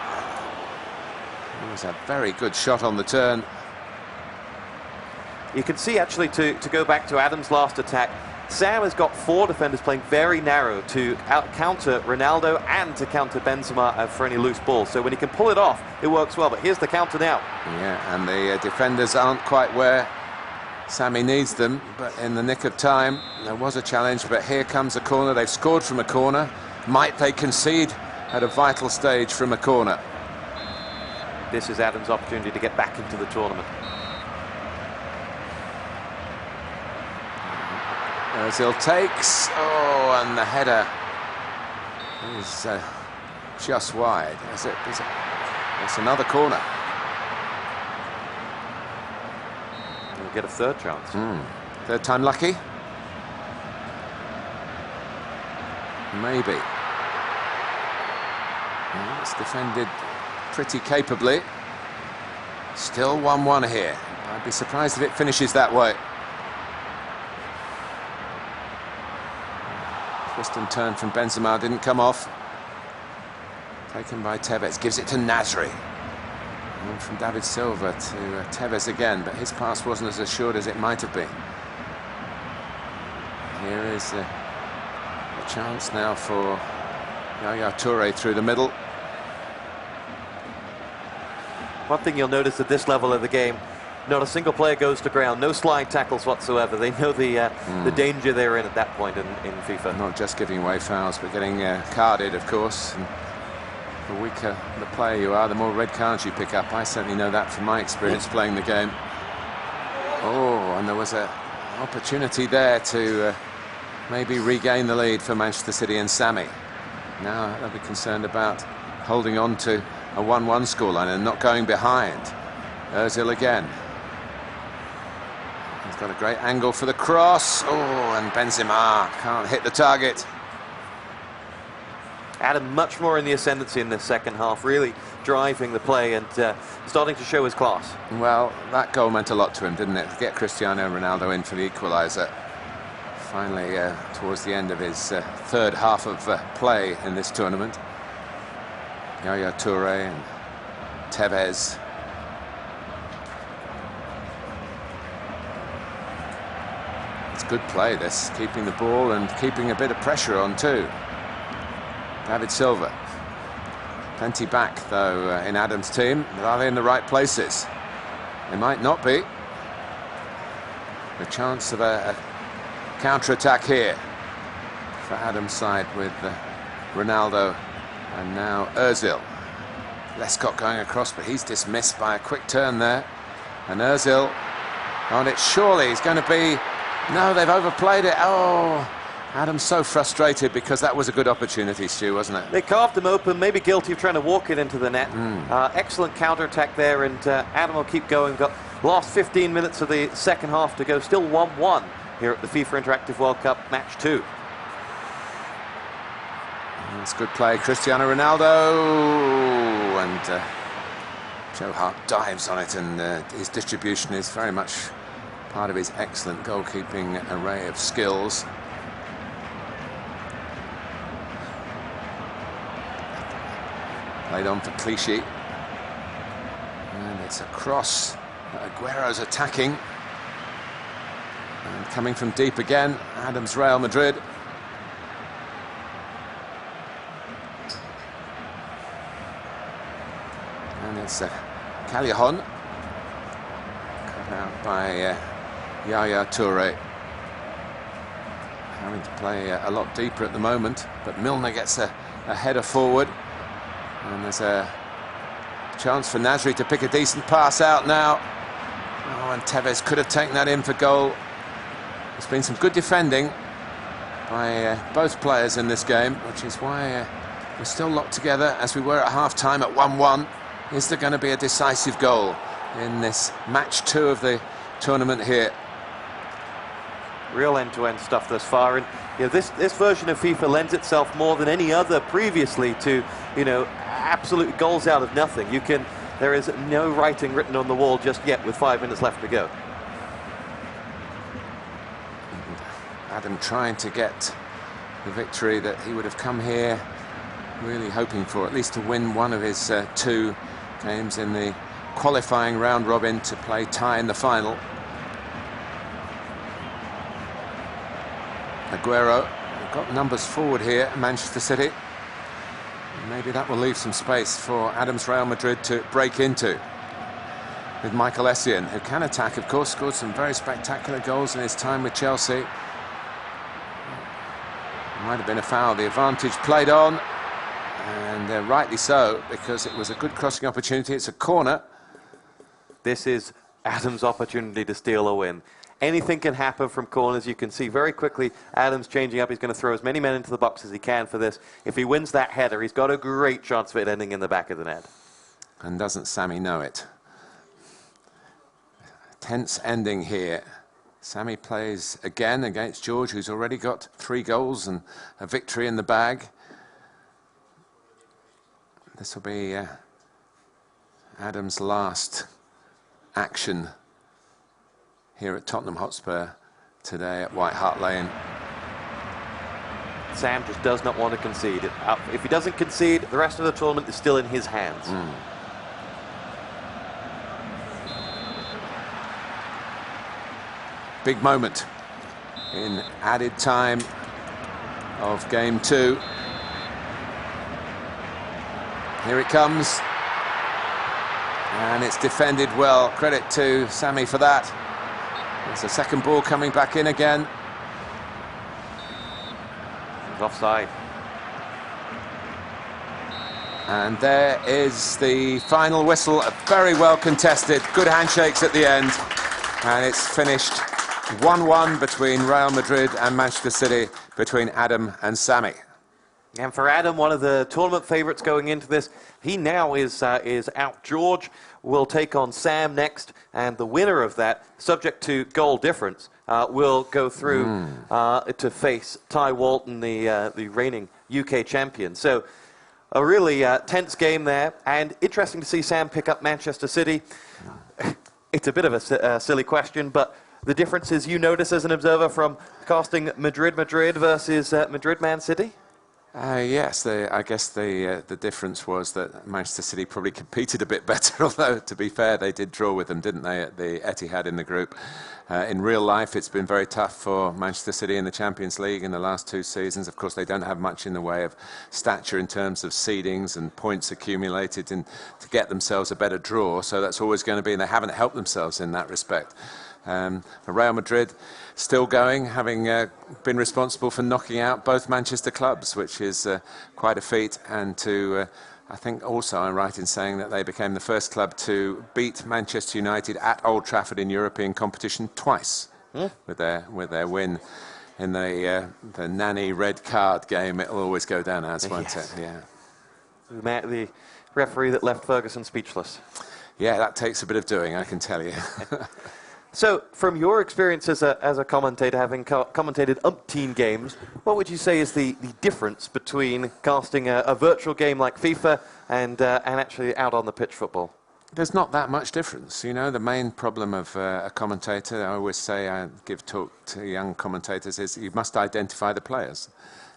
S7: It was a very good shot on the turn.
S9: You can see, actually, to go back to Adam's last attack, Sam has got 4 defenders playing very narrow to counter Ronaldo and to counter Benzema for any loose balls. So when he can pull it off, it works well. But here's the counter now.
S7: Yeah, and the defenders aren't quite where Sammy needs them, but in the nick of time, there was a challenge, but here comes a corner. They've scored from a corner. Might they concede at a vital stage from a corner?
S9: This is Adam's opportunity to get back into the tournament.
S7: Ozil takes, oh, and the header is just wide. It's another corner.
S9: We'll get a third chance.
S7: Third time lucky? Maybe. Well, it's defended pretty capably. Still 1-1 here. I'd be surprised if it finishes that way. Twist and turn from Benzema didn't come off. Taken by Tevez, gives it to Nasri. And from David Silva to Tevez again, but his pass wasn't as assured as it might have been. Here is a chance now for Yaya Toure through the middle.
S9: One thing you'll notice at this level of the game, not a single player goes to ground, no slide tackles whatsoever. They know the danger they're in at that point in FIFA.
S7: Not just giving away fouls, but getting carded, of course. And the weaker the player you are, the more red cards you pick up. I certainly know that from my experience playing the game. Oh, and there was an opportunity there to maybe regain the lead for Manchester City and Sammy. Now they'll be concerned about holding on to a 1-1 scoreline and not going behind. Ozil again. He's got a great angle for the cross. Oh, and Benzema can't hit the target.
S9: Adam much more in the ascendancy in the second half, really driving the play and starting to show his class.
S7: Well, that goal meant a lot to him, didn't it? To get Cristiano Ronaldo in for the equaliser. Finally, towards the end of his third half of play in this tournament. Yaya Toure and Tevez. It's good play, this, keeping the ball and keeping a bit of pressure on too. David Silva. Plenty back, though, in Adam's team. But are they in the right places? They might not be. The chance of a counter-attack here for Adam's side with Ronaldo and now Ozil. Lescott going across, but he's dismissed by a quick turn there. And Ozil on it, surely he's going to be... No, they've overplayed it. Oh, Adam's so frustrated because that was a good opportunity, Stu, wasn't it?
S9: They carved him open, maybe guilty of trying to walk it into the net. Excellent counter-attack there, and Adam will keep going. Got Last 15 minutes of the second half to go, still 1-1 here at the FIFA Interactive World Cup Match 2.
S7: That's good play, Cristiano Ronaldo, and Joe Hart dives on it, and his distribution is very much part of his excellent goalkeeping array of skills. Played on for Clichy, and it's a cross. Aguero's attacking, and coming from deep again, Adams, Real Madrid. And it's Callejon, cut out by Yaya Toure. Having to play a lot deeper at the moment, but Milner gets a header forward. And there's a chance for Nasri to pick a decent pass out now. Oh, and Tevez could have taken that in for goal. There's been some good defending by both players in this game, which is why we're still locked together as we were at half-time at 1-1. Is there going to be a decisive goal in this match 2 of the tournament here?
S9: Real end-to-end stuff thus far, and this version of FIFA lends itself more than any other previously to absolute goals out of nothing. There is no writing written on the wall just yet with 5 minutes left to go.
S7: Adam trying to get the victory that he would have come here really hoping for, at least to win one of his 2 games in the qualifying round robin to play tie in the final. Aguero, we've got numbers forward here, Manchester City. Maybe that will leave some space for Adams Real Madrid to break into. With Michael Essien, who can attack, of course, scored some very spectacular goals in his time with Chelsea. Might have been a foul. The advantage played on, and rightly so, because it was a good crossing opportunity. It's a corner.
S9: This is Adams' opportunity to steal a win. Anything can happen from corners. You can see very quickly Adams changing up. He's going to throw as many men into the box as he can for this. If he wins that header, he's got a great chance of it ending in the back of the net.
S7: And doesn't Sammy know it? Tense ending here. Sammy plays again against George, who's already got 3 goals and a victory in the bag. This will be Adams' last action here at Tottenham Hotspur today at White Hart Lane.
S9: Sam just does not want to concede. If he doesn't concede, the rest of the tournament is still in his hands.
S7: Big moment in added time of game 2. Here it comes, and it's defended well. Credit to Sammy for that. It's a second ball coming back in again.
S9: He's offside.
S7: And there is the final whistle. Very well contested. Good handshakes at the end. And it's finished 1-1 between Real Madrid and Manchester City, between Adam and Sammy.
S9: And for Adam, one of the tournament favourites going into this, he now is out. George will take on Sam next, and the winner of that, subject to goal difference, will go through to face Ty Walton, the reigning UK champion. So a really tense game there, and interesting to see Sam pick up Manchester City. It's a bit of a silly question, but the differences you notice as an observer from casting Madrid versus Madrid-Man City?
S7: Yes, I guess the difference was that Manchester City probably competed a bit better, although, to be fair, they did draw with them, didn't they, at the Etihad in the group. In real life, it's been very tough for Manchester City in the Champions League in the last 2 seasons. Of course, they don't have much in the way of stature in terms of seedings and points accumulated to get themselves a better draw, so that's always going to be, and they haven't helped themselves in that respect. Real Madrid still going, having been responsible for knocking out both Manchester clubs, which is quite a feat, and I think also I'm right in saying that they became the first club to beat Manchester United at Old Trafford in European competition twice with their win in the nanny red card game. It'll always go down as, won't it? Yeah.
S9: The referee that left Ferguson speechless.
S7: Yeah, that takes a bit of doing, I can tell you.
S9: So, from your experience as a commentator, having commentated umpteen games, what would you say is the difference between casting a virtual game like FIFA and actually out on the pitch football?
S7: There's not that much difference, you know. The main problem of a commentator, I always say, I give talk to young commentators, is you must identify the players.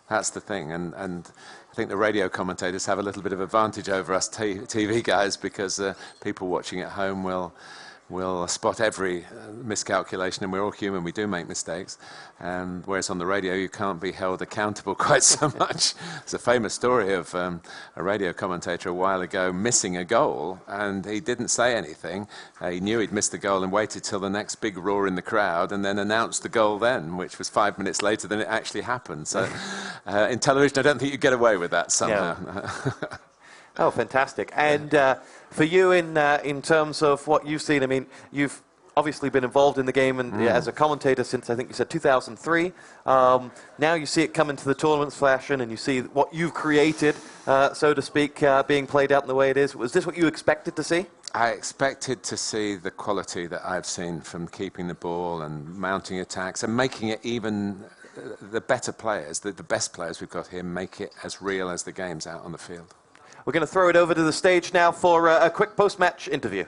S7: That's the thing, and I think the radio commentators have a little bit of advantage over us TV guys, because people watching at home will spot every miscalculation, and we're all human, we do make mistakes. Whereas on the radio, you can't be held accountable quite so much. There's a famous story of a radio commentator a while ago missing a goal, and he didn't say anything. He knew he'd missed the goal and waited till the next big roar in the crowd, and then announced the goal then, which was 5 minutes later than it actually happened. So in television, I don't think you get away with that somehow.
S9: Yeah. Oh, fantastic. And for you, in terms of what you've seen, I mean, you've obviously been involved in the game and as a commentator since, I think you said, 2003. Now you see it come into the tournaments fashion, and you see what you've created, so to speak, being played out in the way it is. Was this what you expected to see?
S7: I expected to see the quality that I've seen from keeping the ball and mounting attacks and making it even the better players, the best players we've got here, make it as real as the games out on the field.
S9: We're going to throw it over to the stage now for a quick post-match interview.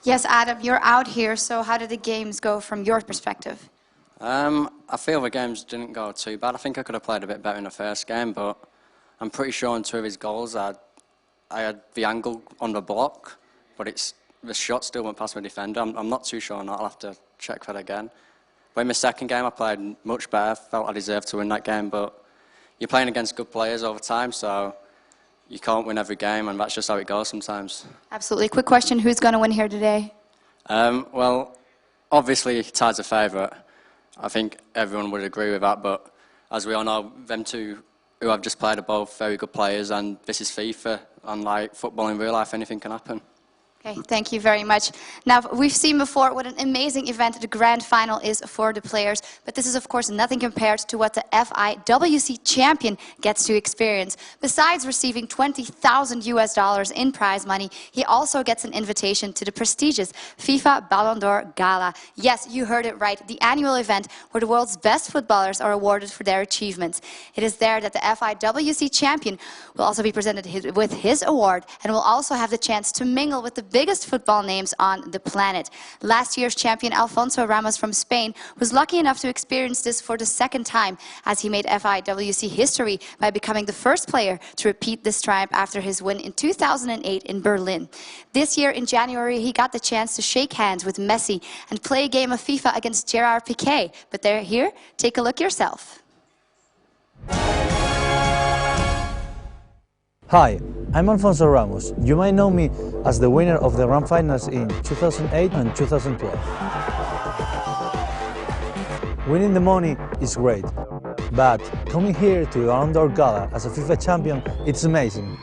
S1: Yes, Adam, you're out here, so how did the games go from your perspective?
S8: I feel the games didn't go too bad. I think I could have played a bit better in the first game, but I'm pretty sure on 2 of his goals I had the angle on the block, but the shot still went past my defender. I'm not too sure on that. I'll have to check that again. But in my second game, I played much better. Felt I deserved to win that game, but you're playing against good players over time, so you can't win every game, and that's just how it goes sometimes.
S1: Absolutely. Quick question, who's going to win here today?
S8: Well, obviously, Ty's a favourite. I think everyone would agree with that, but as we all know, them two who I've just played are both very good players, and this is FIFA. Unlike football in real life, anything can happen.
S1: Okay, thank you very much. Now, we've seen before what an amazing event the grand final is for the players, but this is of course nothing compared to what the FIWC champion gets to experience. Besides receiving $20,000 in prize money, he also gets an invitation to the prestigious FIFA Ballon d'Or Gala. Yes, you heard it right, the annual event where the world's best footballers are awarded for their achievements. It is there that the FIWC champion will also be presented with his award, and will also have the chance to mingle with the biggest football names on the planet. Last year's champion Alfonso Ramos from Spain was lucky enough to experience this for the second time, as he made FIWC history by becoming the first player to repeat this triumph after his win in 2008 in Berlin. This year in January, he got the chance to shake hands with Messi and play a game of FIFA against Gerard Piqué. But they're here, take a look yourself.
S16: Hi, I'm Alfonso Ramos. You might know me as the winner of the Grand Finals in 2008 and 2012. Winning the money is great, but coming here to the Ballon d'Or Gala as a FIFA champion, it's amazing.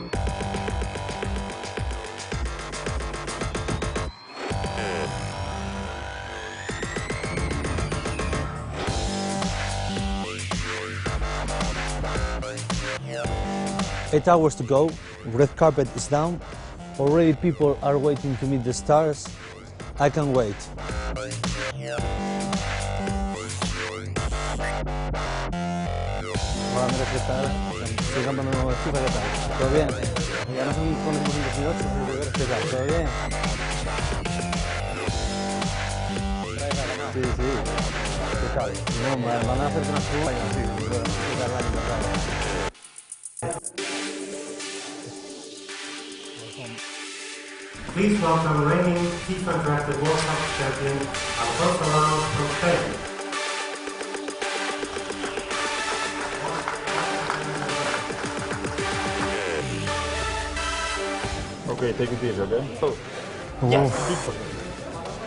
S16: Eight hours to go, red carpet is down, already people are waiting to meet the stars. I can't wait. Hola Andrés, ¿qué tal? Estoy cantando nuevo de FIFA, ¿qué tal? ¿Todo bien? Ya nos conocimos en 2018, ¿qué tal? ¿Todo bien? Sí, sí. ¿Qué tal? No, van a hacerte unas preguntas, sí, ¿qué tal el año pasado?
S17: Please welcome reigning FIFA Interactive World Cup champion Alfonso Ramos from Spain.
S18: Okay, take it easy, okay?
S17: Oh.
S18: Yes,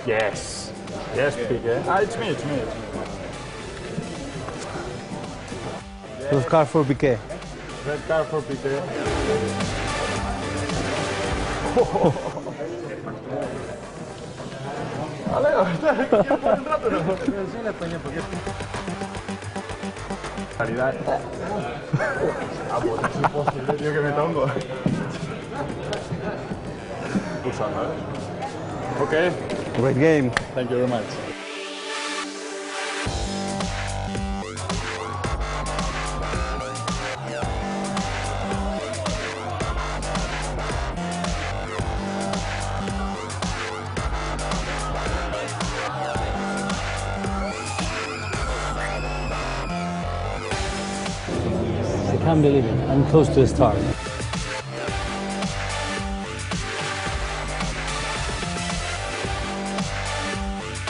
S18: yes, yes, Piqué. Ah, it's me.
S16: Red card for Piqué.
S18: Red card for Piqué. Calidad. Ah, pues es imposible, tío, que me tongo. pulsando, ¿eh? Ok.
S16: Great game.
S18: Thank you very much.
S16: I can't believe it. I'm close to the start.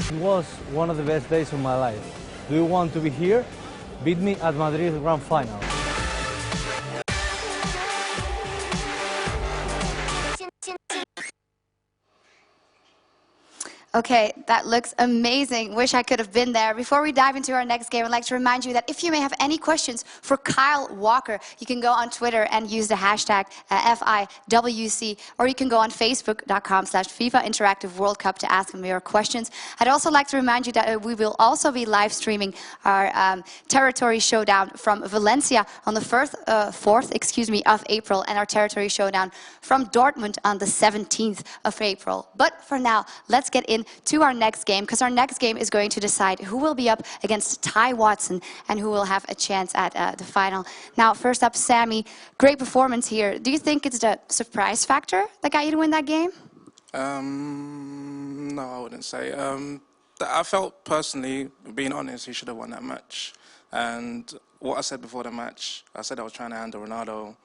S16: It was one of the best days of my life. Do you want to be here? Beat me at Madrid Grand Final.
S1: Okay, that looks amazing. Wish I could have been there. Before we dive into our next game, I'd like to remind you that if you may have any questions for Kyle Walker, you can go on Twitter and use the hashtag FIWC, or you can go on Facebook.com/FIFA Interactive World Cup to ask him your questions. I'd also like to remind you that we will also be live streaming our Territory Showdown from Valencia on the 4th of April, and our Territory Showdown from Dortmund on the 17th of April. But for now, let's get into our next game, because our next game is going to decide who will be up against Ty Watson and who will have a chance at the final. Now, first up, Sammy, great performance here. Do you think it's the surprise factor that got you to win that game?
S15: No, I wouldn't say. I felt personally, being honest, he should have won that match. And what I said before the match, I said I was trying to handle Ronaldo.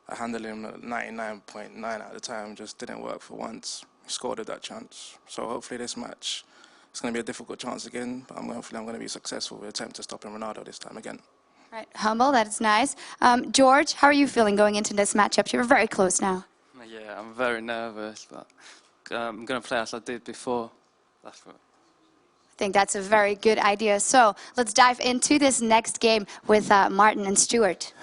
S15: I handled him at 99.9 at the time, just didn't work for once. Scored at that chance. So hopefully this match, it's going to be a difficult chance again, but hopefully I'm going to be successful with attempt to stop Ronaldo this time again.
S1: Right, humble, that's nice. George, how are you feeling going into this matchup? You're very close now.
S5: Yeah, I'm very nervous, but I'm going to play as I did before. That's what.
S1: I think that's a very good idea. So let's dive into this next game with Martin and Stuart.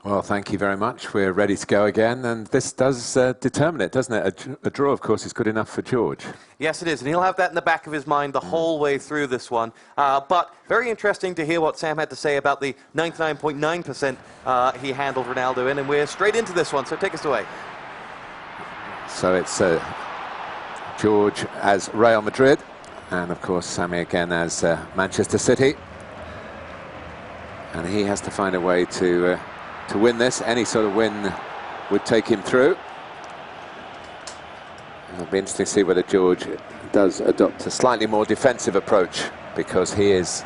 S7: Well, thank you very much. We're ready to go again, and this does determine it, doesn't it? A draw, of course, is good enough for George.
S9: Yes, it is, and he'll have that in the back of his mind the whole way through this one. But very interesting to hear what Sam had to say about the 99.9% he handled Ronaldo in, and we're straight into this one, so take us away.
S7: So it's George as Real Madrid, and of course Sammy again as Manchester City. And he has to find a way to win this. Any sort of win would take him through. It'll be interesting to see whether George does adopt a slightly more defensive approach, because he is,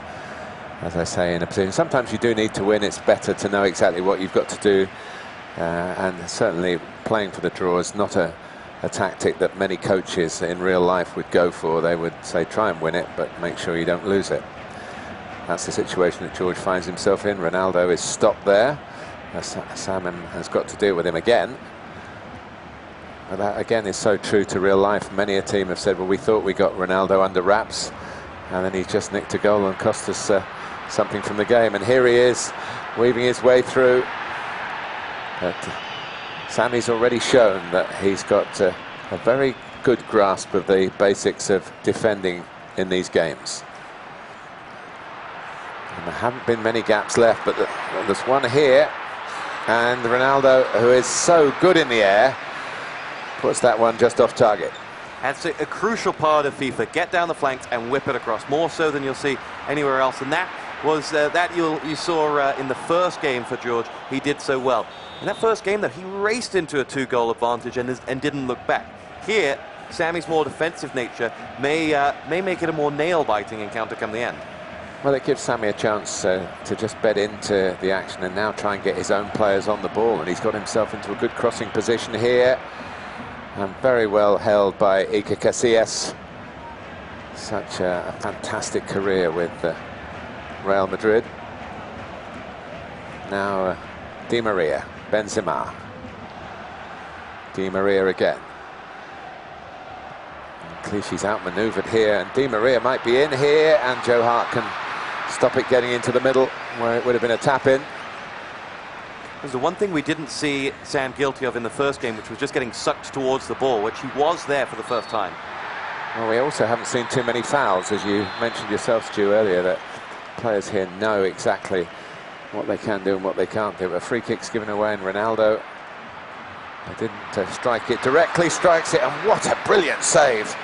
S7: as I say, in a position. Sometimes you do need to win. It's better to know exactly what you've got to do. And certainly playing for the draw is not a tactic that many coaches in real life would go for. They would say, try and win it, but make sure you don't lose it. That's the situation that George finds himself in. Ronaldo is stopped there. Salmon has got to deal with him again. But that again is so true to real life. Many a team have said, well, we thought we got Ronaldo under wraps, and then he's just nicked a goal and cost us something from the game. And here he is, weaving his way through. But Sammy's already shown that he's got a very good grasp of the basics of defending in these games. And there haven't been many gaps left, but there's one here. And Ronaldo, who is so good in the air, puts that one just off target.
S9: That's a crucial part of FIFA. Get down the flanks and whip it across, more so than you'll see anywhere else. And that was that you saw in the first game for George. He did so well. In that first game, though, he raced into a 2-goal advantage and didn't look back. Here, Sammy's more defensive nature may make it a more nail-biting encounter come the end.
S7: Well, it gives Sammy a chance to just bed into the action and now try and get his own players on the ball. And he's got himself into a good crossing position here. And very well held by Iker Casillas. Such a fantastic career with Real Madrid. Now Di Maria, Benzema. Di Maria again. Clichy's outmanoeuvred here, and Di Maria might be in here, and Joe Hart can stop it getting into the middle where it would have been a tap-in.
S9: There's the one thing we didn't see Sam guilty of in the first game, which was just getting sucked towards the ball, which he was there for the first time.
S7: Well, we also haven't seen too many fouls, as you mentioned yourself, Stu, earlier, that players here know exactly what they can do and what they can't do. A free kick's given away, and Ronaldo They didn't strike it directly, strikes it, and what a brilliant save.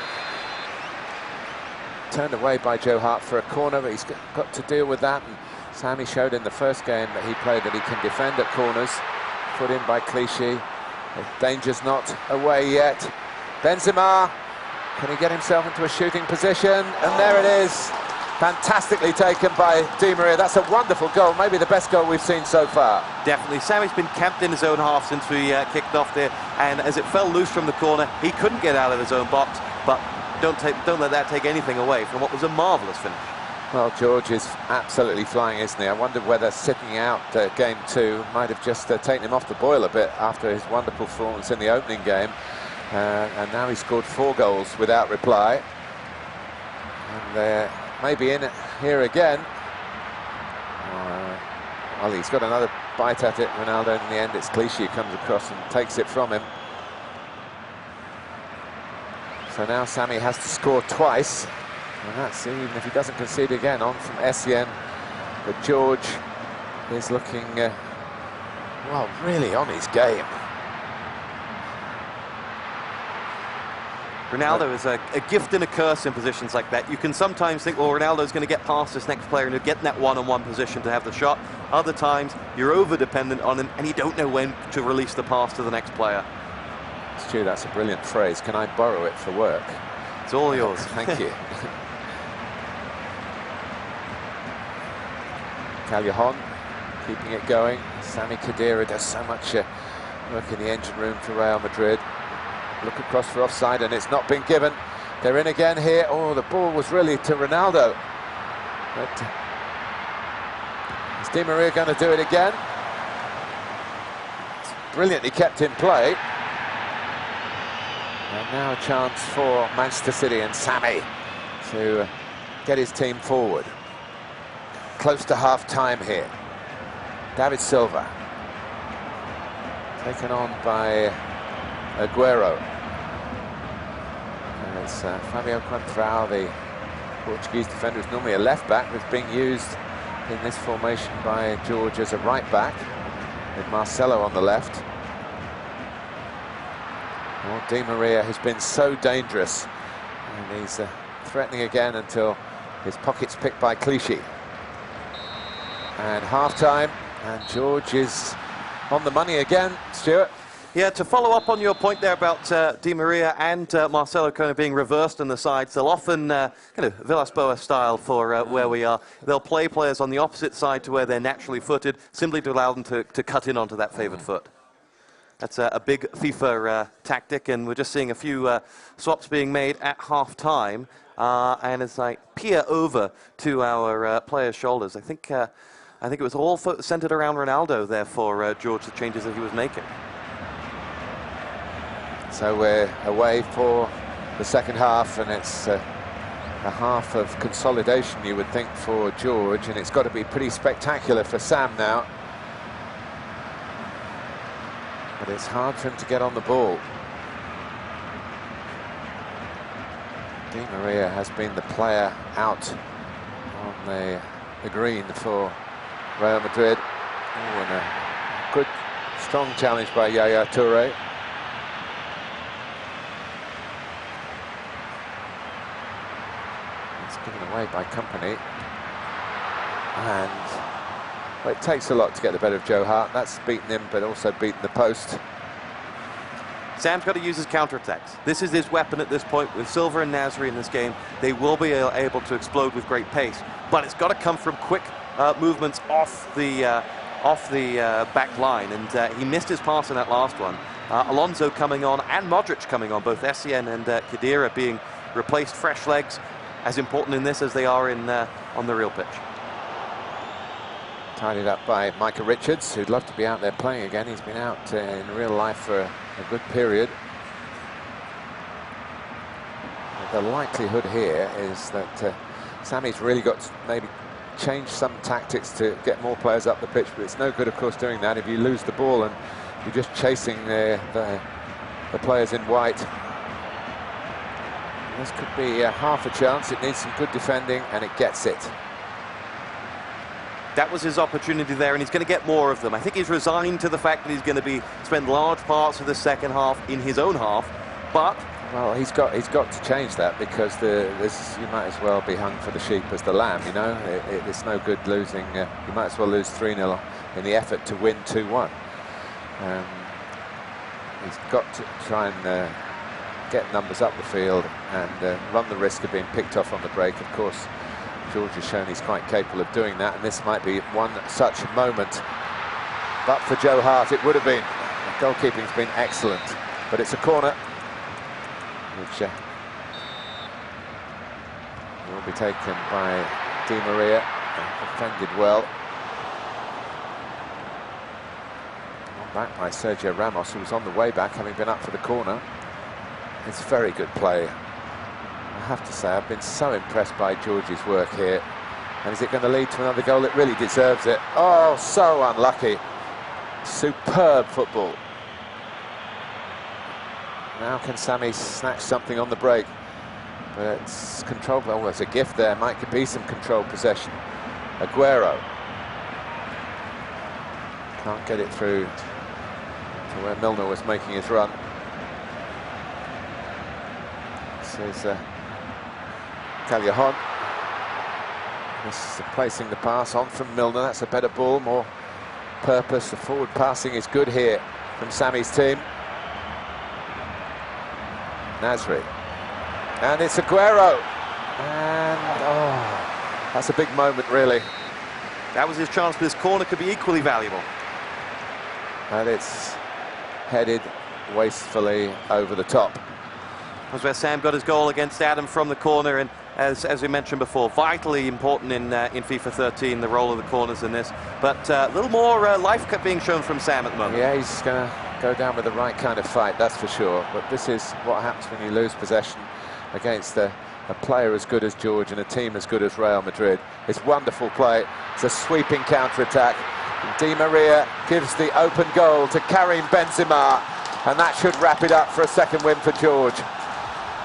S7: Turned away by Joe Hart for a corner, but he's got to deal with that. And Sammy showed in the first game that he played that he can defend at corners. Put in by Clichy. The danger's not away yet. Benzema, can he get himself into a shooting position? And there it is. Fantastically taken by Di Maria. That's a wonderful goal, maybe the best goal we've seen so far.
S9: Definitely. Sammy's been camped in his own half since we kicked off there, and as it fell loose from the corner, he couldn't get out of his own box, but don't let that take anything away from what was a marvellous finish.
S7: Well, George is absolutely flying, isn't he? I wondered whether sitting out game 2 might have just taken him off the boil a bit after his wonderful performance in the opening game. And now he's scored 4 goals without reply. And maybe in it here again. Well, he's got another bite at it, Ronaldo. In the end, it's Clichy who comes across and takes it from him. So now Sammy has to score twice. And that's even if he doesn't concede again, on from Essien. But George is looking, well, really on his game.
S9: Ronaldo is a gift and a curse in positions like that. You can sometimes think, well, Ronaldo's going to get past this next player and he'll get in that one-on-one position to have the shot. Other times, you're over-dependent on him and you don't know when to release the pass to the next player.
S7: Stu, that's a brilliant phrase. Can I borrow it for work?
S9: It's all yours.
S7: Thank you. Callejon keeping it going. Sami Khedira does so much work in the engine room for Real Madrid. Look across for offside and it's not been given. They're in again here. Oh, the ball was really to Ronaldo. But is Di Maria going to do it again? It's brilliantly kept in play. And now a chance for Manchester City and Sammy to get his team forward. Close to half-time here. David Silva. Taken on by Aguero. And it's Fabio Contrao, the Portuguese defender, who's normally a left-back, was being used in this formation by George as a right-back, with Marcelo on the left. Well, Di Maria has been so dangerous, and he's threatening again until his pocket's picked by Clichy. And half-time, and George is on the money again, Stuart.
S9: Yeah, to follow up on your point there about Di Maria and Marcelo kind of being reversed on the sides, they'll often, kind of Villas-Boas style for where we are, they'll play players on the opposite side to where they're naturally footed, simply to allow them to cut in onto that favoured foot. That's a big FIFA tactic, and we're just seeing a few swaps being made at half-time, and as I peer over to our players' shoulders, I think it was all centred around Ronaldo there for George, the changes that he was making.
S7: So we're away for the second half, and it's a half of consolidation, you would think, for George, and it's got to be pretty spectacular for Sam now. But it's hard for him to get on the ball. Di Maria has been the player out on the green for Real Madrid. Oh, and a good, strong challenge by Yaya Toure. It's given away by Company. And well, it takes a lot to get the better of Joe Hart. That's beaten him, but also beaten the post.
S9: Sam's got to use his counterattacks. This is his weapon at this point. With Silva and Nasri in this game, they will be able to explode with great pace. But it's got to come from quick movements off the back line. And he missed his pass in that last one. Alonso coming on and Modric coming on, both Essien and Khedira being replaced. Fresh legs, as important in this as they are on the real pitch.
S7: Tidied up by Micah Richards, who'd love to be out there playing again. He's been out in real life for a good period. The likelihood here is that Sammy's really got to maybe change some tactics to get more players up the pitch, but it's no good, of course, doing that if you lose the ball and you're just chasing the players in white. This could be half a chance. It needs some good defending, and it gets it.
S9: That was his opportunity there, and he's going to get more of them. I think he's resigned to the fact that he's going to spend large parts of the second half in his own half, but...
S7: Well, he's got to change that, because you might as well be hung for the sheep as the lamb, you know. It's no good losing. You might as well lose 3-0 in the effort to win 2-1. He's got to try and get numbers up the field and run the risk of being picked off on the break. Of course, George has shown he's quite capable of doing that, and this might be one such moment. But for Joe Hart, it would have been. The goalkeeping's been excellent, but it's a corner, which will be taken by Di Maria, defended well. Back by Sergio Ramos, who was on the way back, having been up for the corner. It's very good play. I have to say, I've been so impressed by George's work here. And is it going to lead to another goal? It really deserves it. Oh, so unlucky. Superb football. Now can Sammy snatch something on the break? But it's controlled. Oh, there's a gift there. Might be some controlled possession. Aguero. Can't get it through to where Milner was making his run. This is Callejon. This is placing the pass on from Milner. That's a better ball, more purpose. The forward passing is good here from Sammy's team. Nasri. And it's Aguero. And, oh, that's a big moment, really.
S9: That was his chance, but this corner could be equally valuable.
S7: And it's headed wastefully over the top.
S9: That was where Sam got his goal against Adam from the corner, and as we mentioned before, vitally important in FIFA 13, the role of the corners in this. But a little more life being shown from Sam at the moment.
S7: Yeah, he's going to go down with the right kind of fight, that's for sure. But this is what happens when you lose possession against a player as good as George and a team as good as Real Madrid. It's wonderful play. It's a sweeping counter-attack. Di Maria gives the open goal to Karim Benzema, and that should wrap it up for a second win for George.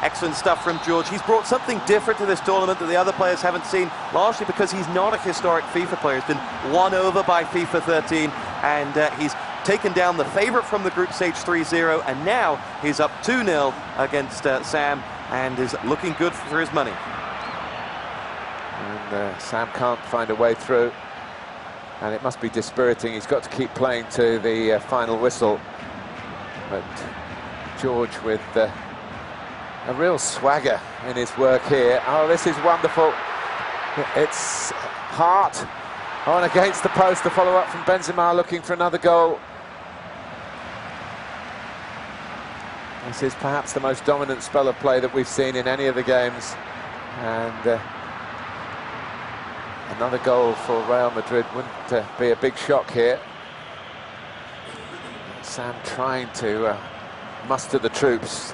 S9: Excellent stuff from George. He's brought something different to this tournament that the other players haven't seen, largely because he's not a historic FIFA player. He's been won over by FIFA 13, and he's taken down the favourite from the group stage 3-0, and now he's up 2-0 against Sam, and is looking good for his money.
S7: And Sam can't find a way through, and it must be dispiriting. He's got to keep playing to the final whistle. But George with a real swagger in his work here. Oh, this is wonderful. It's Hart on against the post. The follow-up from Benzema, looking for another goal. This is perhaps the most dominant spell of play that we've seen in any of the games. And another goal for Real Madrid wouldn't be a big shock here. Sam trying to muster the troops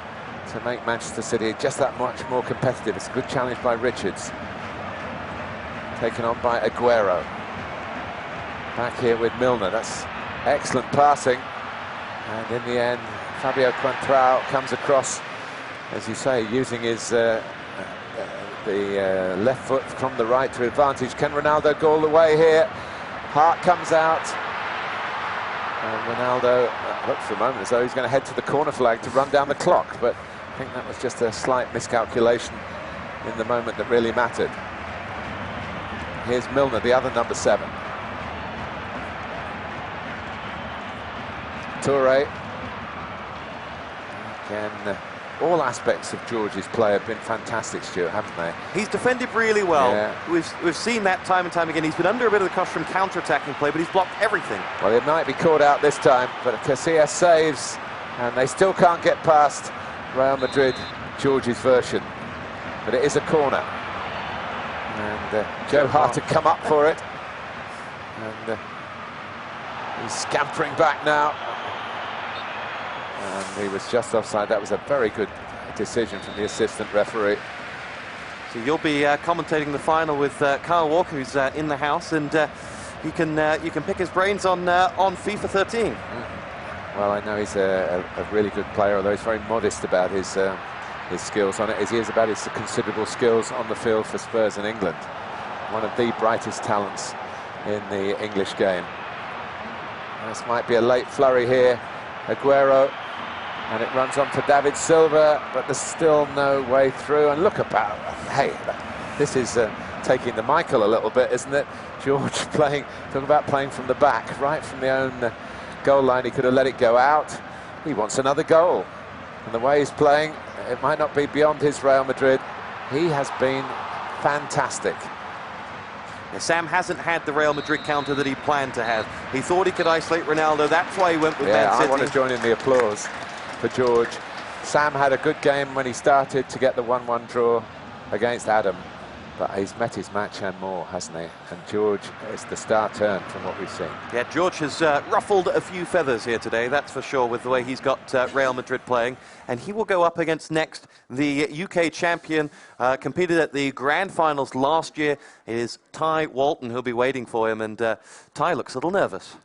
S7: to make Manchester City just that much more competitive. It's a good challenge by Richards. Taken on by Aguero. Back here with Milner. That's excellent passing. And in the end, Fabio Contrao comes across, as you say, using his left foot from the right to advantage. Can Ronaldo go all the way here? Hart comes out. And Ronaldo looked for a moment as though he's going to head to the corner flag to run down the clock, but I think that was just a slight miscalculation in the moment that really mattered. Here's Milner, the other number 7. Toure. Again, all aspects of George's play have been fantastic, Stuart, haven't they?
S9: He's defended really well.
S7: Yeah.
S9: We've seen that time and time again. He's been under a bit of the cosh from counter-attacking play, but he's blocked everything.
S7: Well, it might be caught out this time, but Casillas saves, and they still can't get past Real Madrid, George's version. But it is a corner. And Joe Hart to come up for it. And he's scampering back now. And he was just offside. That was a very good decision from the assistant referee.
S9: So you'll be commentating the final with Kyle Walker, who's in the house, and you can pick his brains on FIFA 13.
S7: Well, I know he's a really good player, although he's very modest about his skills on it, as he is about his considerable skills on the field for Spurs in England. One of the brightest talents in the English game. This might be a late flurry here. Aguero, and it runs on to David Silva, but there's still no way through. And look about, hey, this is taking the Michael a little bit, isn't it? George playing, talking about playing from the back, right from the own goal line. He could have let it go out. He wants another goal. And the way he's playing, it might not be beyond his Real Madrid. He has been fantastic.
S9: Yeah, Sam hasn't had the Real Madrid counter that he planned to have. He thought he could isolate Ronaldo. That's why he went with Man City.
S7: I want to join in the applause for George. Sam had a good game when he started to get the 1-1 draw against Adam, but he's met his match and more, hasn't he? And George is the star turn from what we've seen.
S9: Yeah, George has ruffled a few feathers here today, that's for sure, with the way he's got Real Madrid playing. And he will go up against next the UK champion, competed at the grand finals last year. It is Ty Walton who'll be waiting for him, and Ty looks a little nervous.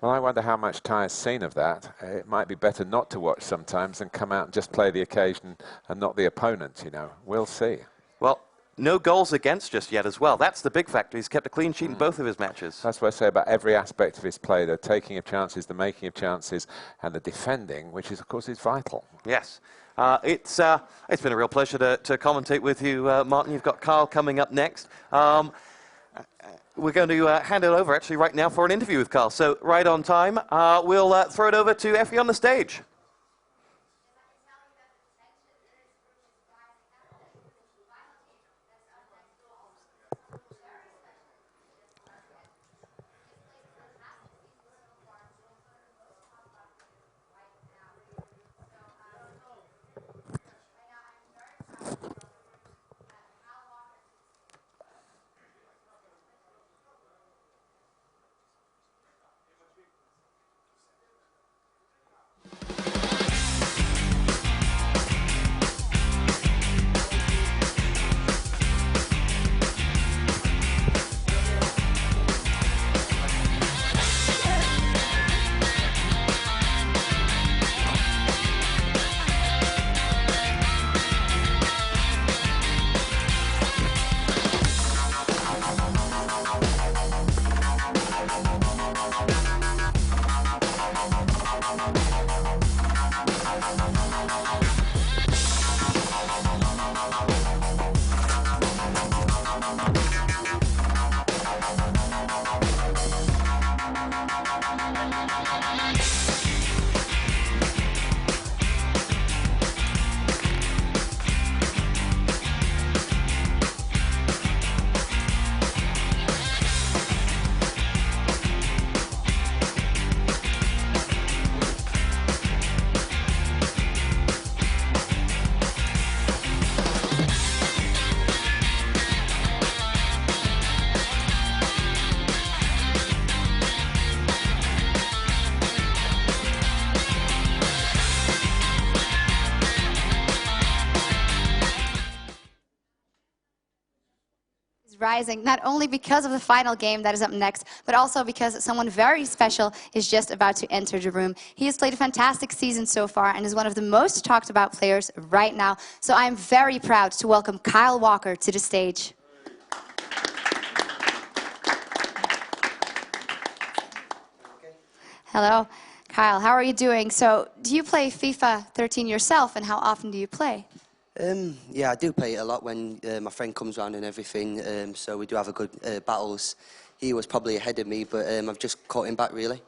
S7: Well, I wonder how much Ty has seen of that. It might be better not to watch sometimes and come out and just play the occasion and not the opponent, you know. We'll see.
S9: Well, no goals against just yet as well. That's the big factor. He's kept a clean sheet in both of his matches.
S7: That's what I say about every aspect of his play. The taking of chances, the making of chances, and the defending, which is, of course, is vital.
S9: Yes. It's been a real pleasure to commentate with you, Martin. You've got Carl coming up next. We're going to hand it over, actually, right now for an interview with Carl. So, right on time, we'll throw it over to Effie on the stage.
S1: Rising, not only because of the final game that is up next, but also because someone very special is just about to enter the room. He has played a fantastic season so far and is one of the most talked about players right now. So I'm very proud to welcome Kyle Walker to the stage. Hello, Kyle, how are you doing? So, do you play FIFA 13 yourself, and how often do you play?
S19: Yeah, I do play it a lot when my friend comes round and everything, so we do have a good battles. He was probably ahead of me, but I've just caught him back, really.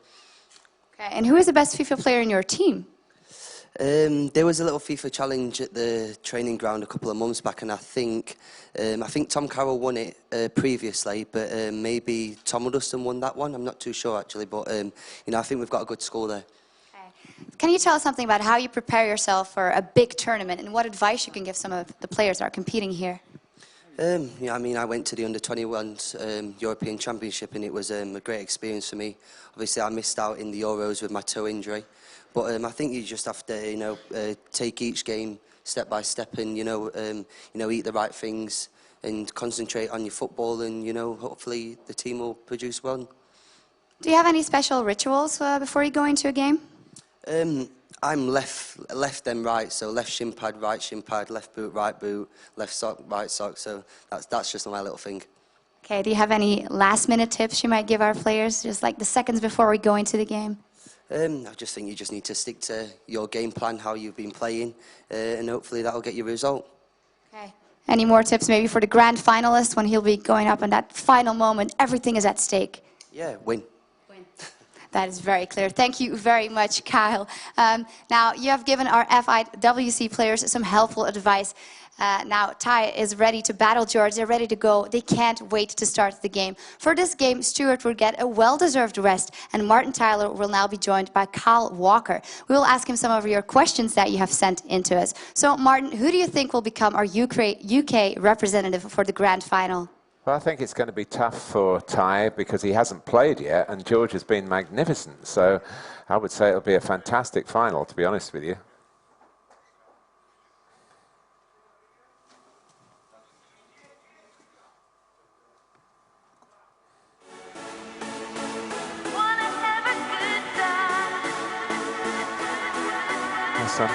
S1: Okay, and who is the best FIFA player in your team?
S19: There was a little FIFA challenge at the training ground a couple of months back, and I think Tom Carroll won it previously, but maybe Tom Huddleston won that one. I'm not too sure, actually, but you know, I think we've got a good score there.
S1: Can you tell us something about how you prepare yourself for a big tournament and what advice you can give some of the players that are competing here?
S19: Yeah, I mean, I went to the Under-21s European Championship, and it was a great experience for me. Obviously, I missed out in the Euros with my toe injury, but I think you just have to, you know, take each game step by step, and you know, eat the right things and concentrate on your football, and you know, hopefully the team will produce well.
S1: Do you have any special rituals before you go into a game?
S19: I'm left and right, so left shin pad, right shin pad, left boot, right boot, left sock, right sock, so that's just my little thing.
S1: Okay, do you have any last-minute tips you might give our players, just like the seconds before we go into the game?
S19: I just think you just need to stick to your game plan, how you've been playing, and hopefully that'll get you a result.
S1: Okay. Any more tips maybe for the grand finalist when he'll be going up in that final moment? Everything is at stake.
S19: Yeah, win.
S1: That is very clear. Thank you very much, Kyle. Now, you have given our FIWC players some helpful advice. Now, Ty is ready to battle George. They're ready to go. They can't wait to start the game. For this game, Stuart will get a well-deserved rest, and Martin Tyler will now be joined by Kyle Walker. We will ask him some of your questions that you have sent into us. So, Martin, who do you think will become our UK representative for the grand final?
S7: Well, I think it's going to be tough for Ty because he hasn't played yet, and George has been magnificent. So I would say it'll be a fantastic final, to be honest with you. Awesome.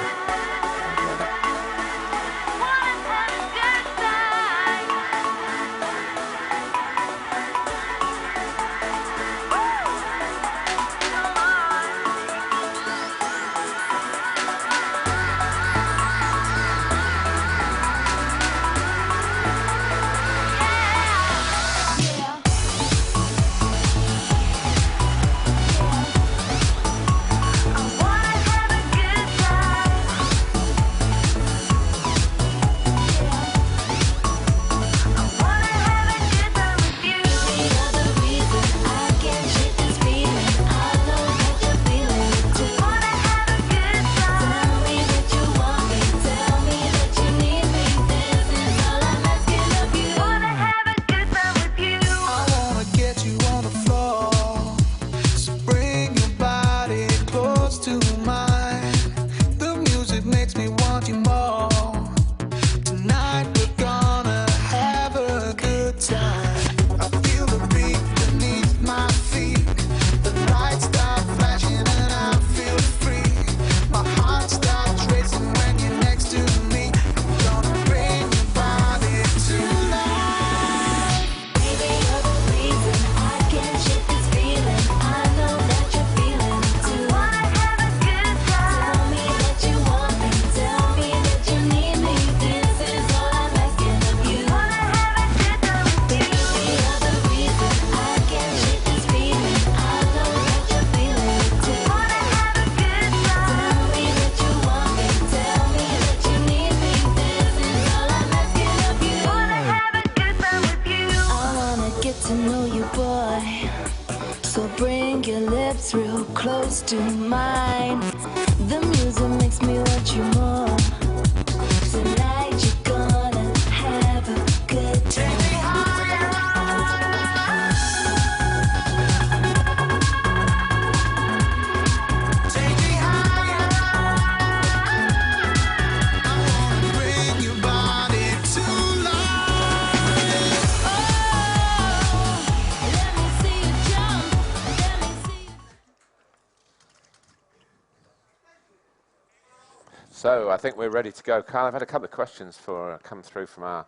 S20: Real close to mine. The music makes me want you more. Tonight you're gonna have a good time. Take me higher. Take me higher. I wanna bring your body to life. Oh, let me see you jump. Let me see you.
S7: So I think we're ready to go. Kyle, I've had a couple of questions come through from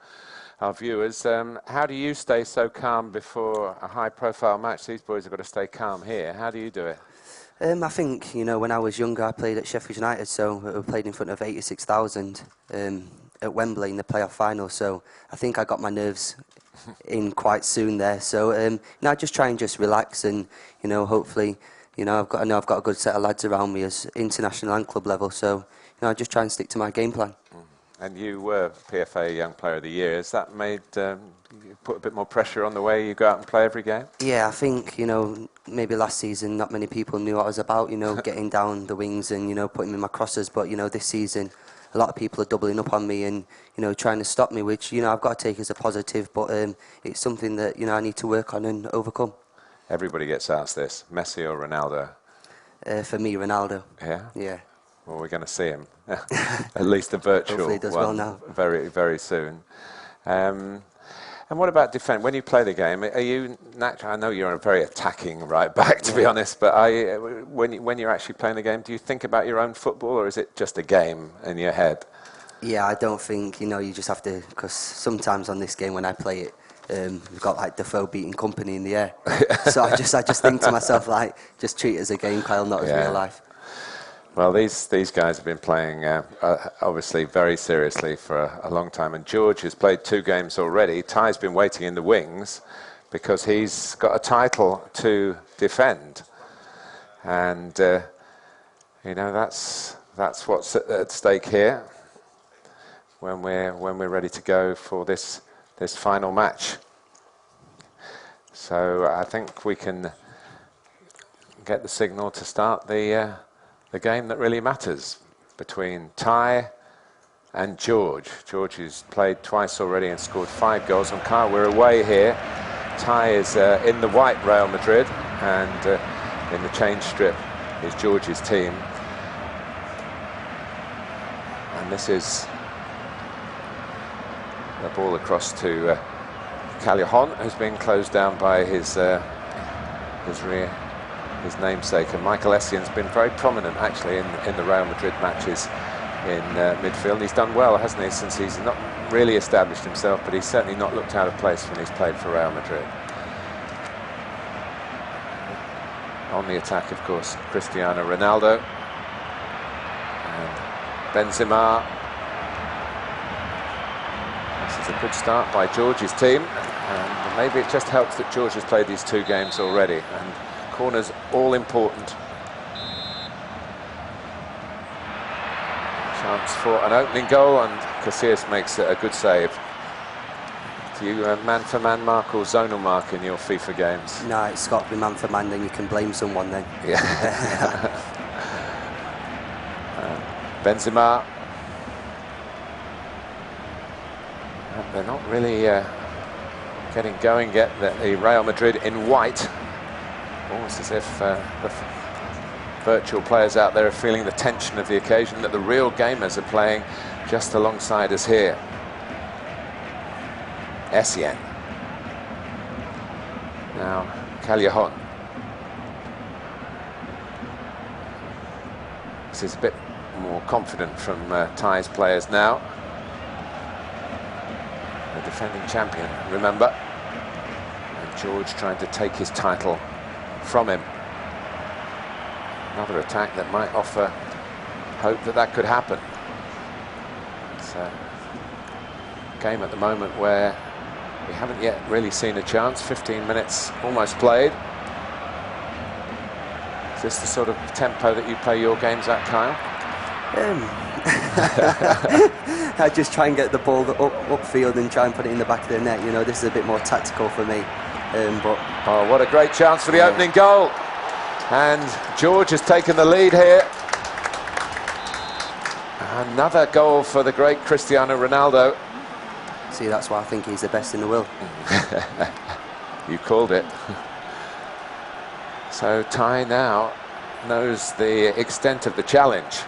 S7: our viewers. How do you stay so calm before a high-profile match? These boys have got to stay calm here. How do you do it?
S19: I think, you know, when I was younger, I played at Sheffield United, so we played in front of 86,000 at Wembley in the playoff final. So I think I got my nerves in quite soon there. So I just try and just relax and, you know, hopefully, you know, I know I've got a good set of lads around me as international and club level. So I just try and stick to my game plan.
S7: And you were PFA Young Player of the Year. Has that made you put a bit more pressure on the way you go out and play every game?
S19: Yeah, I think, you know, maybe last season not many people knew what I was about, you know, getting down the wings and, you know, putting me in my crosses. But, you know, this season a lot of people are doubling up on me and, you know, trying to stop me, which, you know, I've got to take as a positive. But it's something that, you know, I need to work on and overcome.
S7: Everybody gets asked this, Messi or Ronaldo?
S19: For me, Ronaldo.
S7: Yeah?
S19: Yeah.
S7: Well, we're going to see him, at least a virtual
S19: Hopefully he does
S7: one,
S19: well now.
S7: very, very soon. And what about defence? When you play the game, are you natural? I know you're a very attacking right back, to be honest, but when you're actually playing the game, do you think about your own football, or is it just a game in your head?
S19: Yeah, I don't think, you know, you just have to, because sometimes on this game when I play it, we've got like Defoe beating company in the air. So I just think to myself, like, just treat it as a game, Kyle, not as real life.
S7: Well, these guys have been playing obviously very seriously for a long time, and George has played 2 games already. Ty's been waiting in the wings because he's got a title to defend, and you know, that's what's at stake here when we're ready to go for this final match. So I think we can get the signal to start the game that really matters between Ty and George. George has played twice already and scored 5 goals. And Kyle, we're away here. Ty is in the white Real Madrid, and in the change strip is George's team. And this is the ball across to Callejon, who's been closed down by his namesake. And Michael Essien's been very prominent actually in the Real Madrid matches in midfield. And he's done well, hasn't he, since he's not really established himself, but he's certainly not looked out of place when he's played for Real Madrid. On the attack, of course, Cristiano Ronaldo and Benzema. This is a good start by George's team, and maybe it just helps that George has played these 2 games already, and corners all important. Chance for an opening goal, and Casillas makes a good save. Do you man-for-man mark or zonal mark in your FIFA games?
S19: No, it's got to be man-for-man, then you can blame someone then.
S7: Yeah. Benzema. They're not really getting going yet. The Real Madrid in white. Almost as if the virtual players out there are feeling the tension of the occasion, that the real gamers are playing just alongside us here. Essien. Now Callejon. This is a bit more confident from Ty's players now. The defending champion, remember. And George trying to take his title from him. Another attack that might offer hope that could happen. It's a game at the moment where we haven't yet really seen a chance. 15 minutes almost played. Is this the sort of tempo that you play your games at, Kyle?
S19: I just try and get the ball upfield and try and put it in the back of the net. You know, this is a bit more tactical for me. But
S7: oh, what a great chance for the opening goal. And George has taken the lead here. Another goal for the great Cristiano Ronaldo.
S19: See, that's why I think he's the best in the world.
S7: You called it. So Ty now knows the extent of the challenge.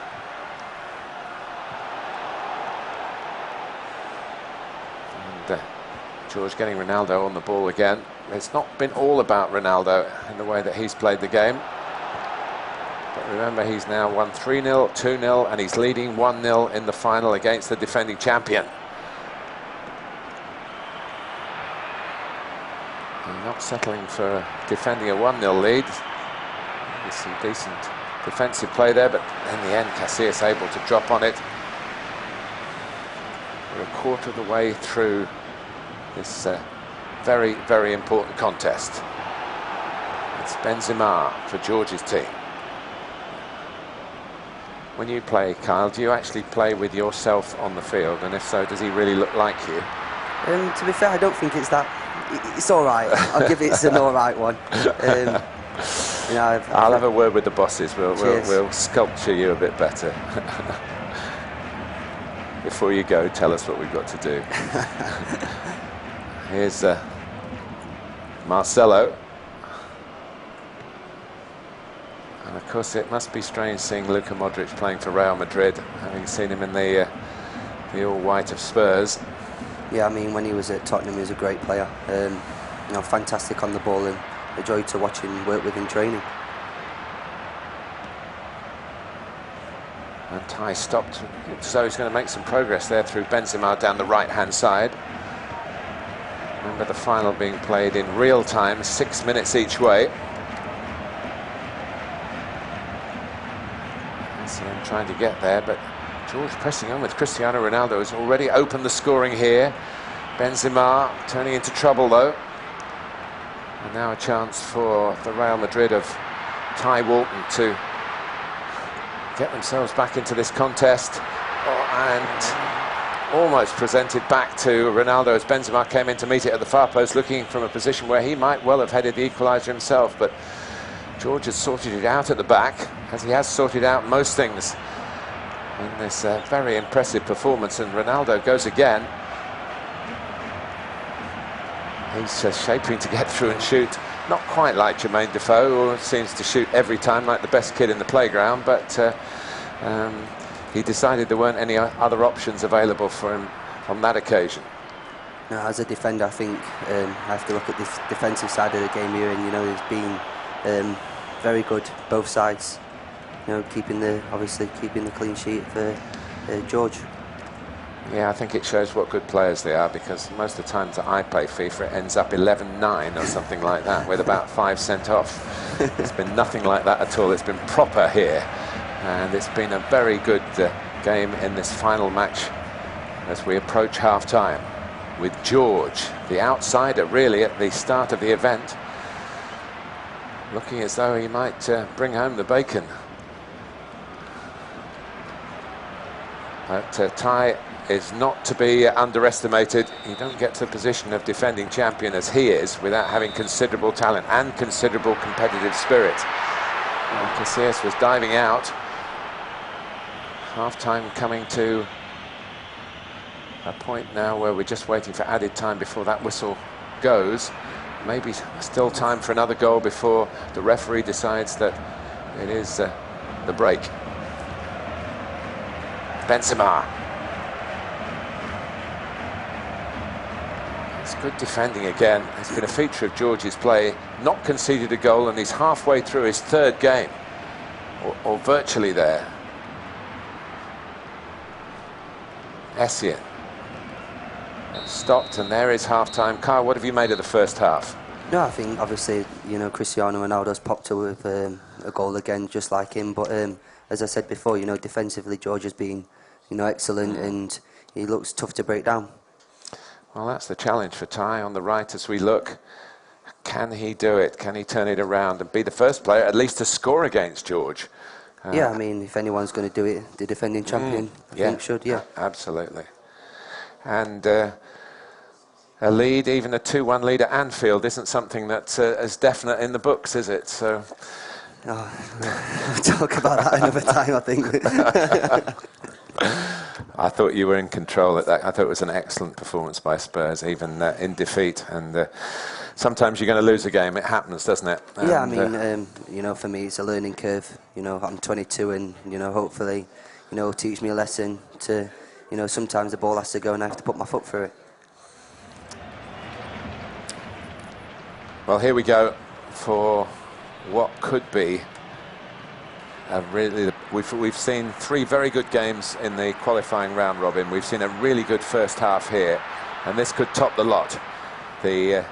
S7: And George getting Ronaldo on the ball again. It's not been all about Ronaldo in the way that he's played the game. But remember, he's now won 3-0, 2-0, and he's leading 1-0 in the final against the defending champion. And not settling for defending a 1-0 lead. There's some decent defensive play there, but in the end, Casillas able to drop on it. We're a quarter of the way through this very, very important contest. It's Benzema for George's team. When you play, Kyle, do you actually play with yourself on the field? And if so, does he really look like you?
S19: To be fair, I don't think it's that. It's all right. I'll give it an all right one. You know,
S7: I'll have a word with the bosses. We'll sculpture you a bit better. Before you go, tell us what we've got to do. Here's Marcelo. And of course, it must be strange seeing Luka Modric playing for Real Madrid, having seen him in the all-white of Spurs.
S19: Yeah, I mean, when he was at Tottenham, he was a great player. You know, fantastic on the ball, and a joy to watch him work with in training.
S7: And Ty stopped, so he's going to make some progress there through Benzema down the right-hand side. Remember the final being played in real time, 6 minutes each way. Essien trying to get there, but George pressing on with Cristiano Ronaldo has already opened the scoring here. Benzema turning into trouble though. And now a chance for the Real Madrid of Ty Walton to get themselves back into this contest. And almost presented back to Ronaldo as Benzema came in to meet it at the far post, looking from a position where he might well have headed the equaliser himself. But George has sorted it out at the back, as he has sorted out most things in this very impressive performance. And Ronaldo goes again. He's shaping to get through and shoot. Not quite like Jermaine Defoe, who seems to shoot every time like the best kid in the playground, but he decided there weren't any other options available for him on that occasion.
S19: Now, as a defender, I think I have to look at the defensive side of the game here, and you know, it's been very good both sides. You know, obviously keeping the clean sheet for George.
S7: Yeah, I think it shows what good players they are, because most of the times that I play FIFA, it ends up 11-9 or something like that, with about 5 sent off. It's been nothing like that at all. It's been proper here, and it's been a very good game in this final match as we approach half-time, with George, the outsider really at the start of the event, looking as though he might bring home the bacon. But Ty is not to be underestimated. You don't get to the position of defending champion as he is without having considerable talent and considerable competitive spirit. And Casillas was diving out. Half-time coming to a point now where we're just waiting for added time before that whistle goes. Maybe still time for another goal before the referee decides that it is the break. Benzema. It's good defending again. It's been a feature of George's play. Not conceded a goal, and he's halfway through his third game, or virtually there. Essien. Stopped, and there is half-time. Kyle, what have you made of the first half?
S19: No, I think obviously, you know, Cristiano Ronaldo's popped up with a goal again, just like him. But as I said before, you know, defensively George has been, you know, excellent, and he looks tough to break down.
S7: Well, that's the challenge for Ty on the right as we look. Can he do it? Can he turn it around and be the first player at least to score against George?
S19: Yeah, I mean, if anyone's going to do it, the defending champion, I think should, yeah.
S7: Absolutely. And a lead, even a 2-1 lead at Anfield, isn't something that's as definite in the books, is it? So,
S19: we'll talk about that another time, I think.
S7: I thought you were in control at that. I thought it was an excellent performance by Spurs, even in defeat. And sometimes you're going to lose a game. It happens, doesn't it? And,
S19: yeah, I mean, you know, for me, it's a learning curve. You know, I'm 22, and you know, hopefully, you know, teach me a lesson to, you know, sometimes the ball has to go, and I have to put my foot through it.
S7: Well, here we go for what could be really. We've seen 3 very good games in the qualifying round robin. We've seen a really good first half here, and this could top the lot. The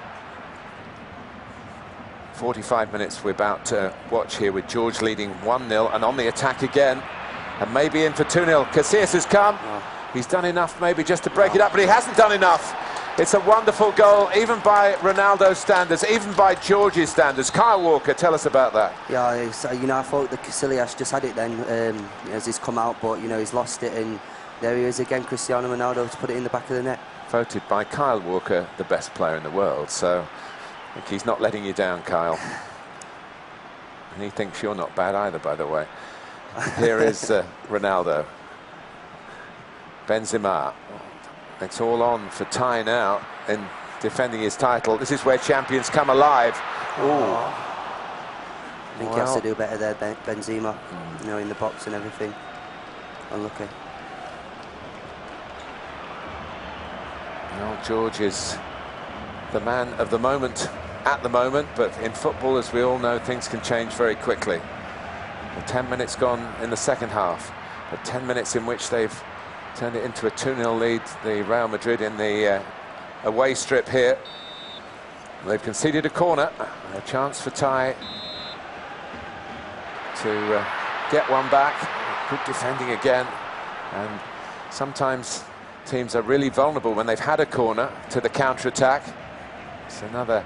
S7: 45 minutes we're about to watch here, with George leading 1-0 and on the attack again, and maybe in for 2-0. Casillas has come. He's done enough maybe just to break it up, but he hasn't done enough. It's a wonderful goal, even by Ronaldo's standards, even by George's standards. Kyle Walker, tell us about that.
S19: Yeah, you know, I thought that Casillas just had it then as he's come out, but, you know, he's lost it, and there he is again, Cristiano Ronaldo, to put it in the back of the net.
S7: Voted by Kyle Walker the best player in the world, so I think he's not letting you down, Kyle. And he thinks you're not bad either, by the way. Here is Ronaldo. Benzema. It's all on for Ty now in defending his title. This is where champions come alive. Ooh.
S19: I think he has to do better there, Benzema, you know, in the box and everything. Unlucky.
S7: Well, George is the man of the moment at the moment, but in football, as we all know, things can change very quickly. Well, 10 minutes gone in the second half, but 10 minutes in which they've turned it into a 2-0 lead, the Real Madrid in the away strip here. They've conceded a corner, a chance for Ty to get one back. Good defending again, and sometimes teams are really vulnerable when they've had a corner to the counter-attack. It's another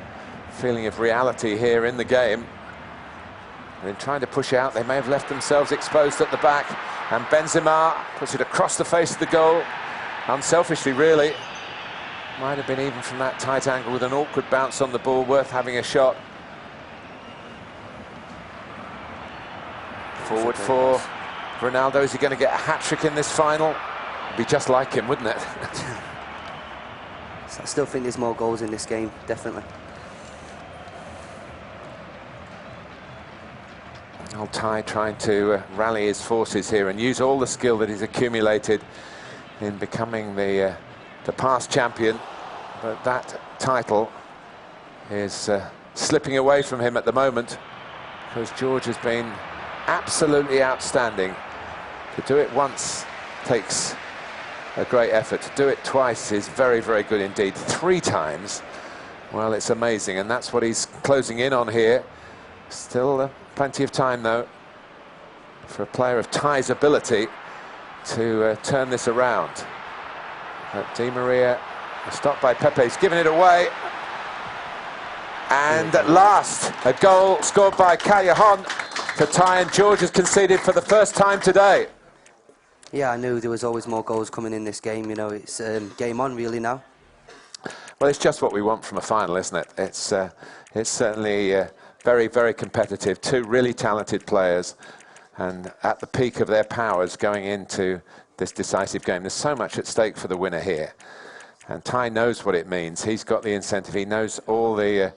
S7: feeling of reality here in the game. They're trying to push out, they may have left themselves exposed at the back, and Benzema puts it across the face of the goal, unselfishly really. Might have been even from that tight angle with an awkward bounce on the ball, worth having a shot. Forward for Ronaldo. Is he going to get a hat-trick in this final? It'd be just like him, wouldn't it?
S19: I still think there's more goals in this game, definitely.
S7: Old Ty trying to rally his forces here and use all the skill that he's accumulated in becoming the past champion, but that title is slipping away from him at the moment, because George has been absolutely outstanding. To do it once takes a great effort. To do it twice is very, very good indeed. 3 times, well, it's amazing, and that's what he's closing in on here. Still plenty of time, though, for a player of Ty's ability to turn this around. But Di Maria, stopped by Pepe, he's given it away. And at last, a goal scored by Callejon for Ty, and George has conceded for the first time today.
S19: Yeah, I knew there was always more goals coming in this game. You know, it's game on really now.
S7: Well, it's just what we want from a final, isn't it? It's certainly very, very competitive. 2 really talented players, and at the peak of their powers going into this decisive game. There's so much at stake for the winner here, and Ty knows what it means. He's got the incentive. He knows all the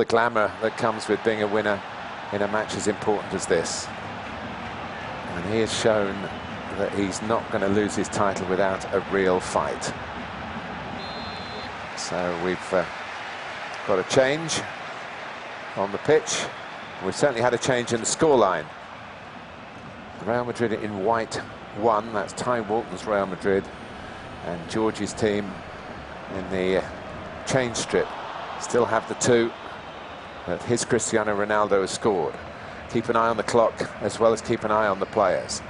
S7: glamour that comes with being a winner in a match as important as this, and he has shown that he's not going to lose his title without a real fight. So we've got a change on the pitch. We've certainly had a change in the scoreline. Real Madrid in white won. That's Ty Walton's Real Madrid, and George's team in the change strip still have the 2 that his Cristiano Ronaldo has scored. Keep an eye on the clock as well as keep an eye on the players.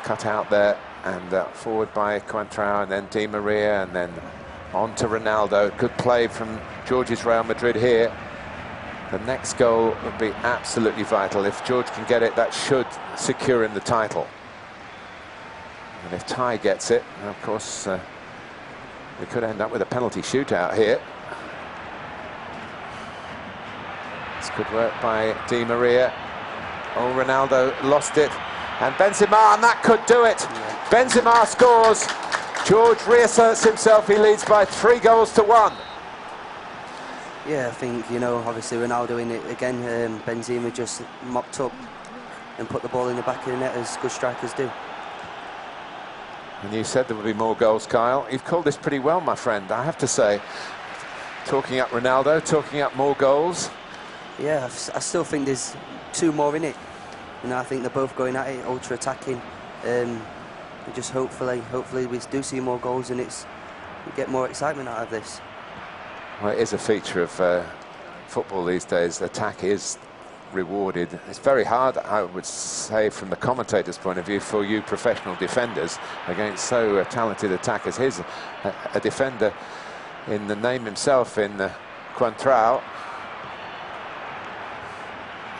S7: Cut out there, and forward by Coentrao, and then Di Maria, and then on to Ronaldo. Good play from George's Real Madrid here. The next goal would be absolutely vital. If George can get it, that should secure him the title. And if Ty gets it, of course, we could end up with a penalty shootout here. It's good work by Di Maria. Oh, Ronaldo lost it. And Benzema, and that could do it. Yeah. Benzema scores. George reasserts himself. He leads by 3 goals to 1.
S19: Yeah, I think, you know, obviously Ronaldo in it again. Benzema just mopped up and put the ball in the back of the net, as good strikers do.
S7: And you said there would be more goals, Kyle. You've called this pretty well, my friend, I have to say. Talking up Ronaldo, talking up more goals.
S19: Yeah, I still think there's 2 more in it. You know, I think they're both going at it, ultra attacking. Just hopefully we do see more goals, and we get more excitement out of this.
S7: Well, it is a feature of football these days. Attack is rewarded. It's very hard, I would say, from the commentator's point of view, for you professional defenders against so talented attackers. Here's a defender in the name himself, in Coentrao.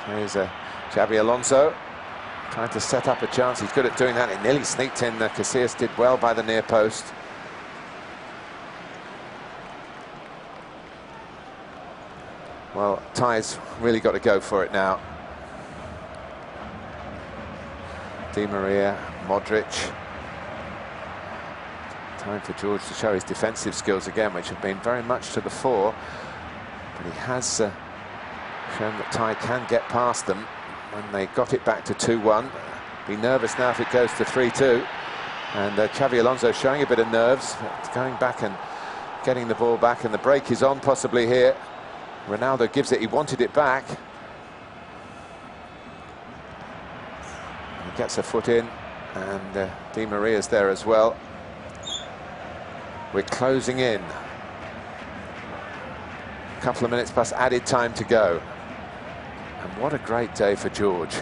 S7: Here's Xabi Alonso trying to set up a chance. He's good at doing that. It nearly sneaked in. Casillas did well by the near post. Well, Ty's really got to go for it now. Di Maria, Modric. Time for George to show his defensive skills again, which have been very much to the fore. But he has shown that Ty can get past them when they got it back to 2-1. Be nervous now if it goes to 3-2. And Xabi Alonso showing a bit of nerves, going back and getting the ball back, and the break is on possibly here. Ronaldo gives it, he wanted it back. He gets a foot in, and Di Maria's there as well. We're closing in. A couple of minutes plus added time to go. And what a great day for George.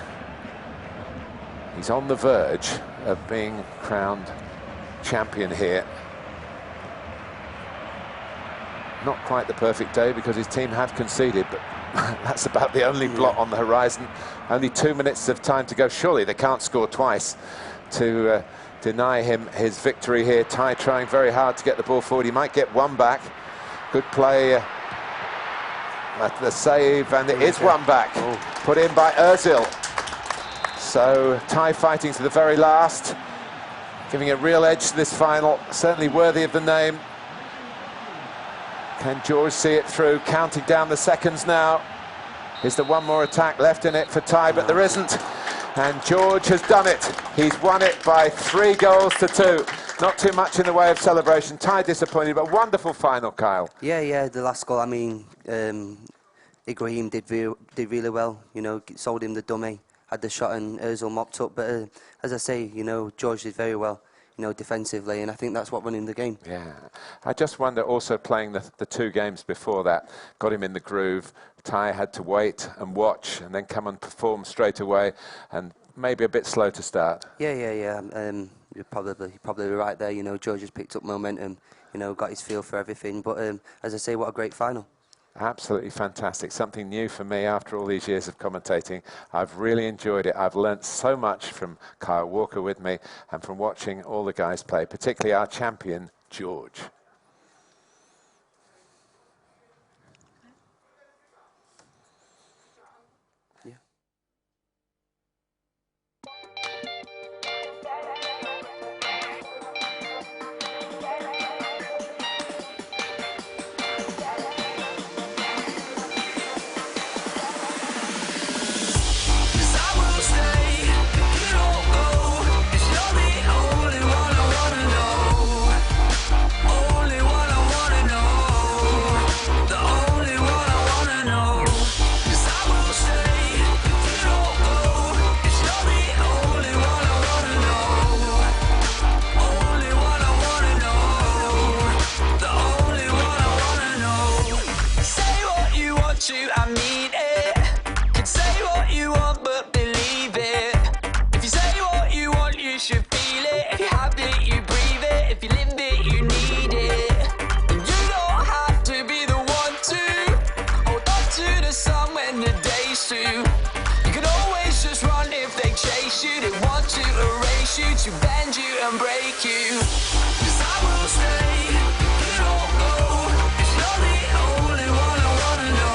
S7: He's on the verge of being crowned champion here. Not quite the perfect day because his team have conceded, but that's about the only blot on the horizon. Only 2 minutes of time to go. Surely they can't score twice to deny him his victory here. Ty trying very hard to get the ball forward. He might get one back. Good play at the save, and it is one back. Put in by Ozil. So Ty fighting to the very last, giving a real edge to this final. Certainly worthy of the name. Can George see it through? Counting down the seconds now. Is there one more attack left in it for Ty? But there isn't. And George has done it. He's won it by 3 goals to 2. Not too much in the way of celebration. Ty disappointed, but wonderful final, Kyle.
S19: Yeah, the last goal, I mean, Ibrahim did really well. You know, sold him the dummy, had the shot and Ozil mopped up. But as I say, you know, George did very well, you know, defensively, and I think that's what won him the game. Yeah.
S7: I just wonder, also playing the 2 games before that, got him in the groove. Ty had to wait and watch and then come and perform straight away, and maybe a bit slow to start.
S19: Yeah. You're probably right there. You know, George has picked up momentum, you know, got his feel for everything. But as I say, what a great final.
S7: Absolutely fantastic. Something new for me after all these years of commentating. I've really enjoyed it. I've learnt so much from Kyle Walker with me and from watching all the guys play, particularly our champion, George.
S20: I mean it. Can say what you want, but believe it. If you say what you want, you should feel it. If you have it, you breathe it. If you live it, you need it. And you don't have to be the one to hold on to the sun when the day's through. You can always just run if they chase you. They want to erase you, to bend you and break you. 'Cause I will stay. You don't go. 'Cause you're the only one I wanna know.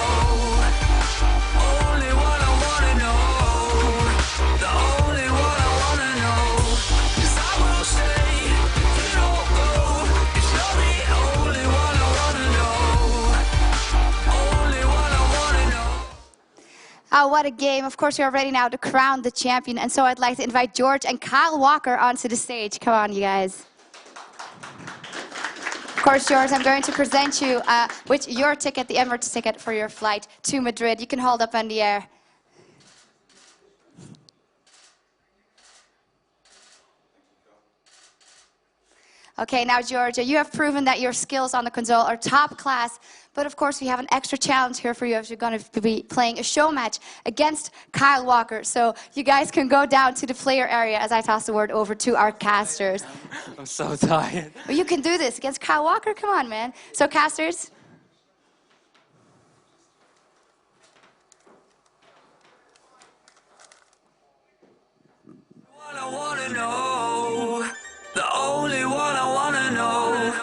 S1: Oh, what a game. Of course, we are ready now to crown the champion. And so I'd like to invite George and Kyle Walker onto the stage. Come on, you guys. Of course, George, I'm going to present you with your ticket, the Emirates ticket for your flight to Madrid. You can hold up in the air. Okay, now, Georgia, you have proven that your skills on the console are top class, but of course we have an extra challenge here for you as you're going to be playing a show match against Kyle Walker. So you guys can go down to the player area as I toss the word over to our casters.
S5: I'm so tired.
S1: Well, you can do this against Kyle Walker. Come on, man. So, casters.
S20: I wanna know. The only one I wanna know.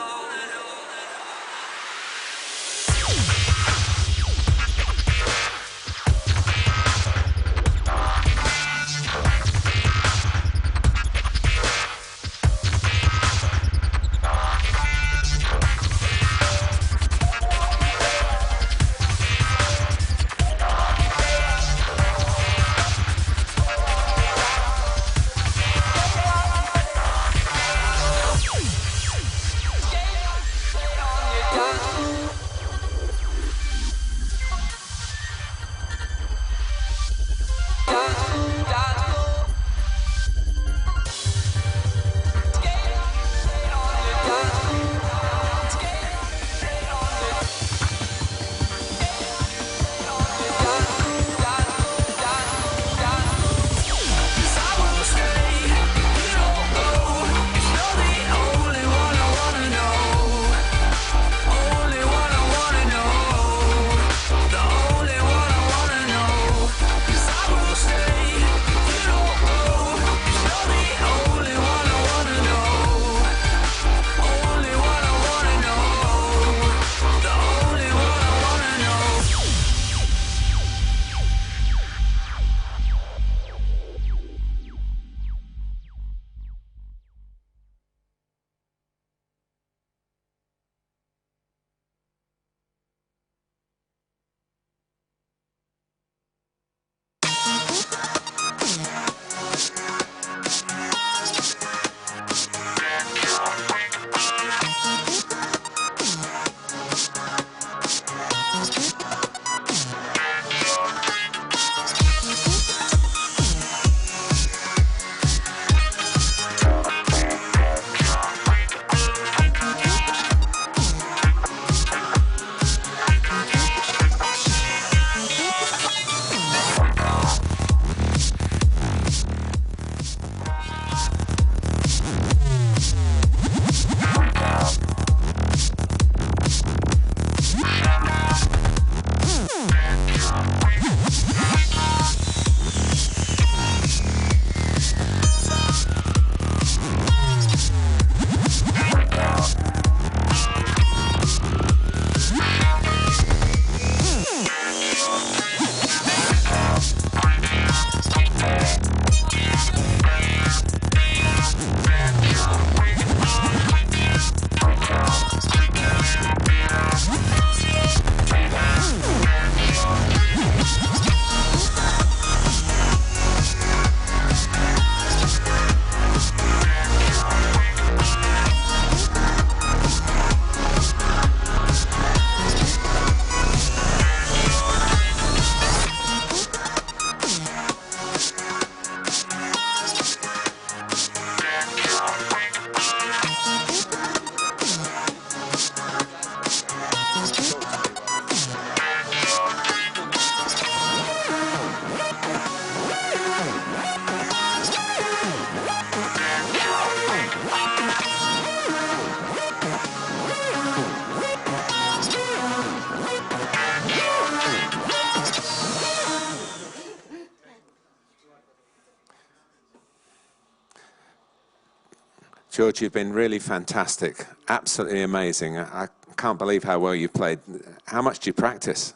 S7: George, you've been really fantastic, absolutely amazing. I can't believe how well you've played. How much do you practice?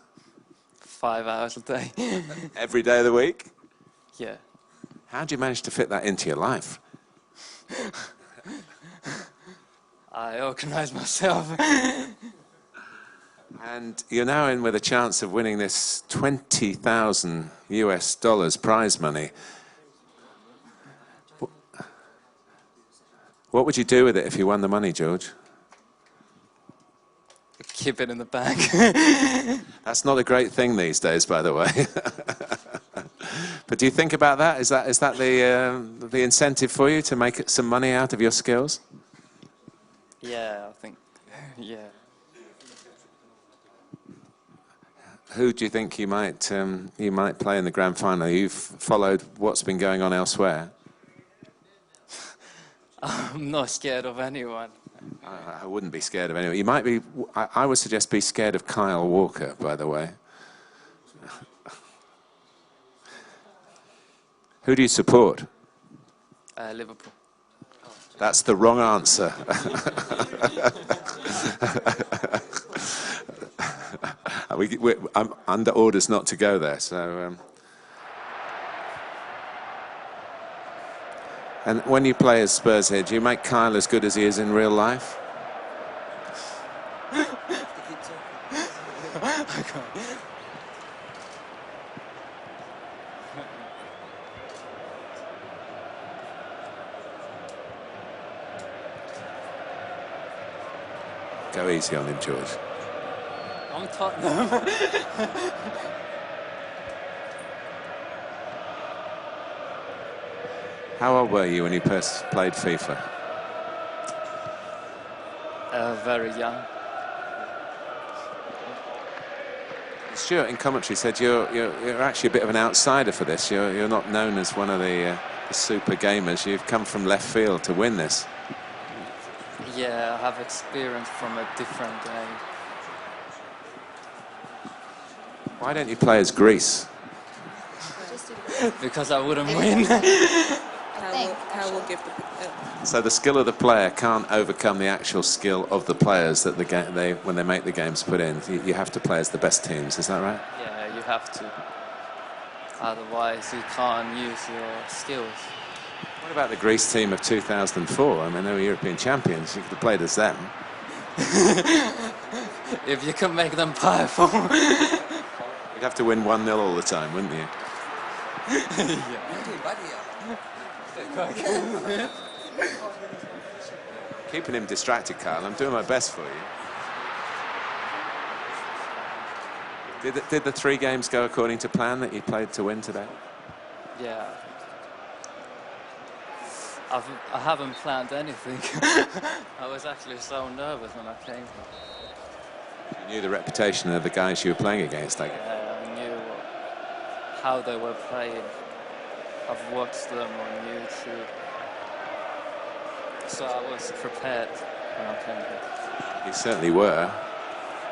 S5: 5 hours a day.
S7: Every day of the week?
S5: Yeah.
S7: How do you manage to fit that into your life?
S5: I organize myself.
S7: And you're now in with a chance of winning this $20,000 US prize money. What would you do with it if you won the money, George?
S5: Keep it in the bank.
S7: That's not a great thing these days, by the way. But do you think about that? Is that the incentive for you to make some money out of your skills?
S5: Yeah, I think, yeah.
S7: Who do you think you might play in the grand final? You've followed what's been going on elsewhere.
S5: I'm not scared of anyone.
S7: I wouldn't be scared of anyone. You might be. I would suggest be scared of Kyle Walker, by the way. Who do you support?
S5: Liverpool.
S7: That's the wrong answer. I'm under orders not to go there. So, and when you play as Spurs here, do you make Kyle as good as he is in real life? Go easy on him, George.
S5: I'm Tottenham.
S7: How old were you when you first played FIFA?
S5: Very young.
S7: Stuart in commentary said you're actually a bit of an outsider for this. You're not known as one of the super gamers. You've come from left field to win this.
S5: Yeah, I have experience from a different game.
S7: Why don't you play as Greece?
S5: Because I wouldn't win.
S21: How will give the...
S7: So the skill of the player can't overcome the actual skill of the players that when they make the games put in. You have to play as the best teams, is that right?
S5: Yeah, you have to. Otherwise, you can't use your skills.
S7: What about the Greece team of 2004? I mean, they were European champions. You could have played as them.
S5: If you can make them powerful.
S7: You'd have to win 1-0 all the time, wouldn't you? Keeping him distracted, Kyle. I'm doing my best for you. Did the 3 games go according to plan that you played to win today?
S5: Yeah. I haven't planned anything. I was actually so nervous when I came here.
S7: You knew the reputation of the guys you were playing against, I guess.
S5: Yeah, I knew how they were playing. I've watched them on YouTube. So I was prepared when I came here.
S7: You certainly were.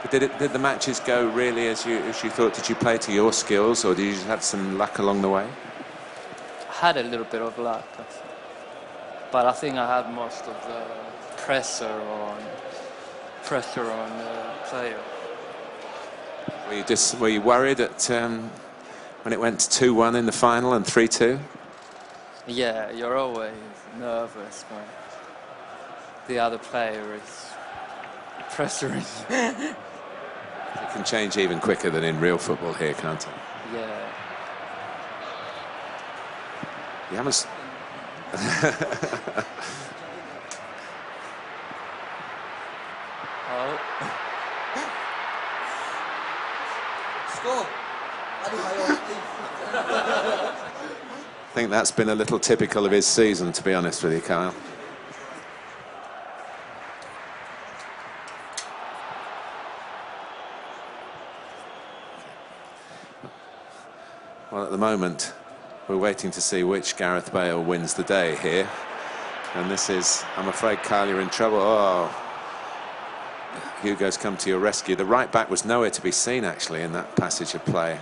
S7: But did the matches go really as you thought? Did you play to your skills, or did you just have some luck along the way?
S5: I had a little bit of luck, but I think I had most of the pressure on the player.
S7: Were you worried at when it went 2-1 in the final and 3-2?
S5: Yeah, you're always nervous when the other player is pressuring.
S7: It can change even quicker than in real football here, can't it?
S5: Yeah.
S7: You haven't...
S5: Oh.
S21: Score!
S7: I think that's been a little typical of his season, to be honest with you, Kyle. Well, at the moment, we're waiting to see which Gareth Bale wins the day here. And this is, I'm afraid, Kyle, you're in trouble. Oh, Hugo's come to your rescue. The right back was nowhere to be seen, actually, in that passage of play.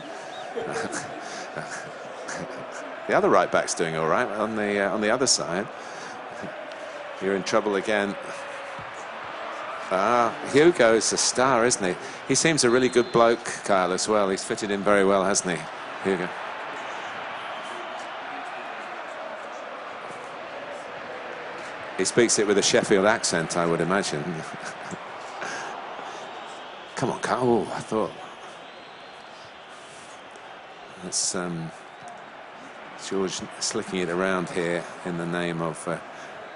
S7: The other right back's doing all right on the other side. You're in trouble again. Hugo's a star, isn't he? He seems a really good bloke, Kyle, as well. He's fitted in very well, hasn't he, Hugo? He speaks it with a Sheffield accent, I would imagine. Come on, Kyle. Oh, I thought. That's George slicking it around here in the name of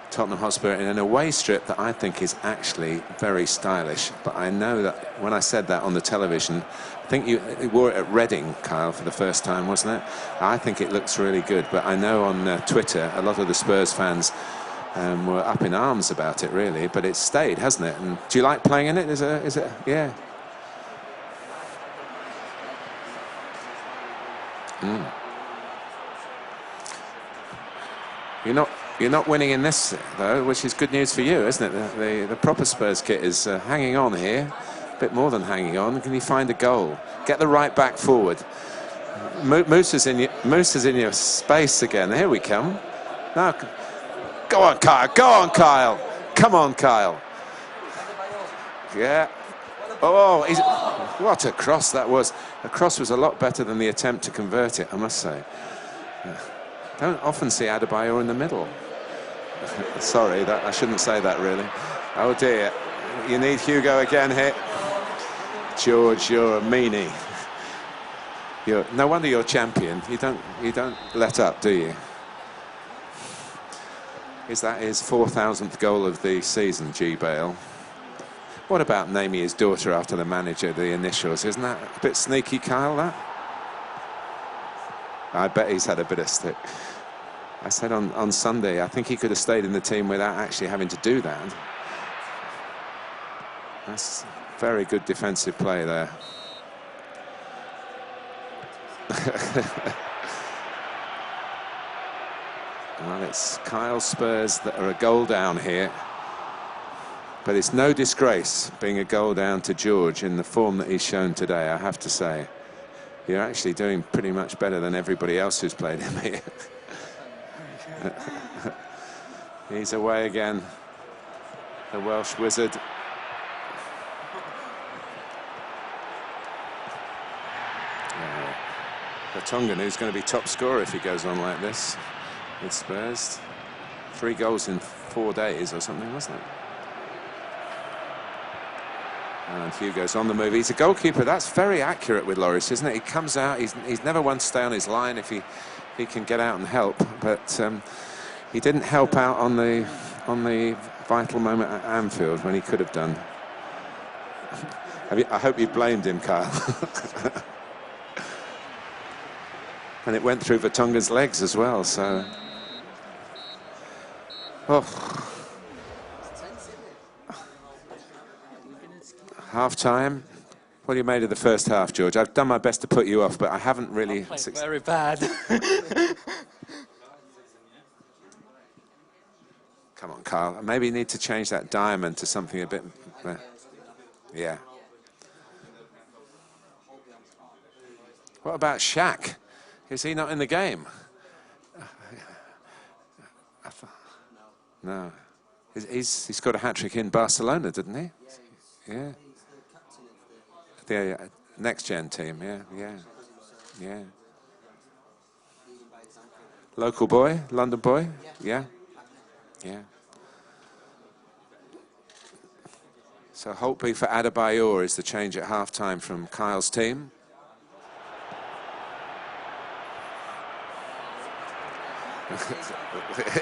S7: Tottenham Hotspur in an away strip that I think is actually very stylish. But I know that when I said that on the television, I think you wore it at Reading, Kyle, for the first time, wasn't it? I think it looks really good. But I know on Twitter, a lot of the Spurs fans were up in arms about it, really. But it's stayed, hasn't it? And do you like playing in it? Is it? Yeah. You're not winning in this, though, which is good news for you, isn't it? The proper Spurs kit is hanging on here, a bit more than hanging on. Can you find a goal? Get the right back forward. Moose is in your space again. Here we come. Now, go on, Kyle. Go on, Kyle. Come on, Kyle. Yeah. Oh, what a cross that was. The cross was a lot better than the attempt to convert it, I must say. Don't often see Adebayor in the middle. Sorry, I shouldn't say that, really. Oh, dear. You need Hugo again here. George, you're a meanie. No wonder you're champion. You don't let up, do you? Is that his 4,000th goal of the season, G. Bale? What about naming his daughter after the manager, the initials? Isn't that a bit sneaky, Kyle, that? I bet he's had a bit of stick. I said on Sunday, I think he could have stayed in the team without actually having to do that. That's very good defensive play there. Well, it's Kyle Spurs that are a goal down here. But it's no disgrace being a goal down to George in the form that he's shown today, I have to say. You're actually doing pretty much better than everybody else who's played him here. He's away again, the Welsh wizard. Vertonghen, who's going to be top scorer if he goes on like this with Spurs. 3 goals in 4 days or something, wasn't it? And Hugo's on the move. He's a goalkeeper. That's very accurate with Lloris, isn't it? He comes out. He's never one to stay on his line if he can get out and help. But he didn't help out on the vital moment at Anfield when he could have done. I hope you blamed him, Kyle. And it went through Vertonghen's legs as well. So. Oh. Half-time. What do you made of the first half, George? I've done my best to put you off, but I haven't really...
S13: Very bad.
S7: Come on, Kyle. Maybe you need to change that diamond to something a bit... yeah. What about Shaq? Is he not in the game? No. He scored a hat-trick in Barcelona, didn't he? Yeah. The next-gen team, yeah. Local boy, London boy, yeah. So Holtby for Adebayor is the change at half-time from Kyle's team.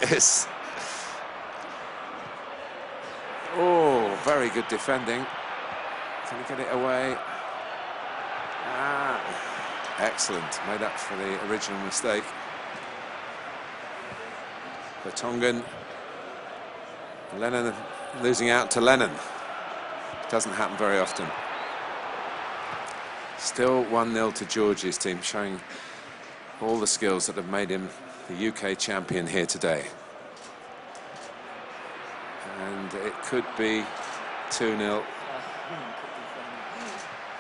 S7: Yes. Oh, very good defending. Can he get it away? Excellent. Made up for the original mistake. Vertonghen. Lennon losing out to Lennon. Doesn't happen very often. Still 1-0 to George's team, showing all the skills that have made him the UK champion here today. And it could be 2-0.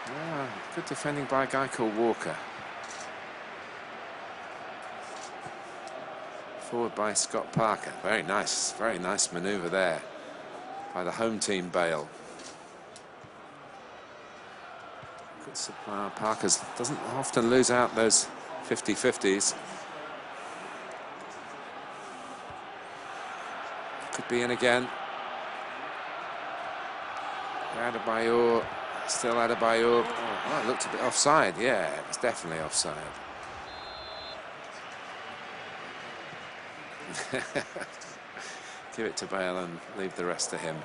S7: Yeah, good defending by a guy called Walker. Forward by Scott Parker. Very nice manoeuvre there by the home team Bale. Good supply. Parker doesn't often lose out those 50-50s. Could be in again. Adebayor, still Adebayor. Oh, it looked a bit offside. Yeah, it was definitely offside. Give it to Bale and leave the rest to him.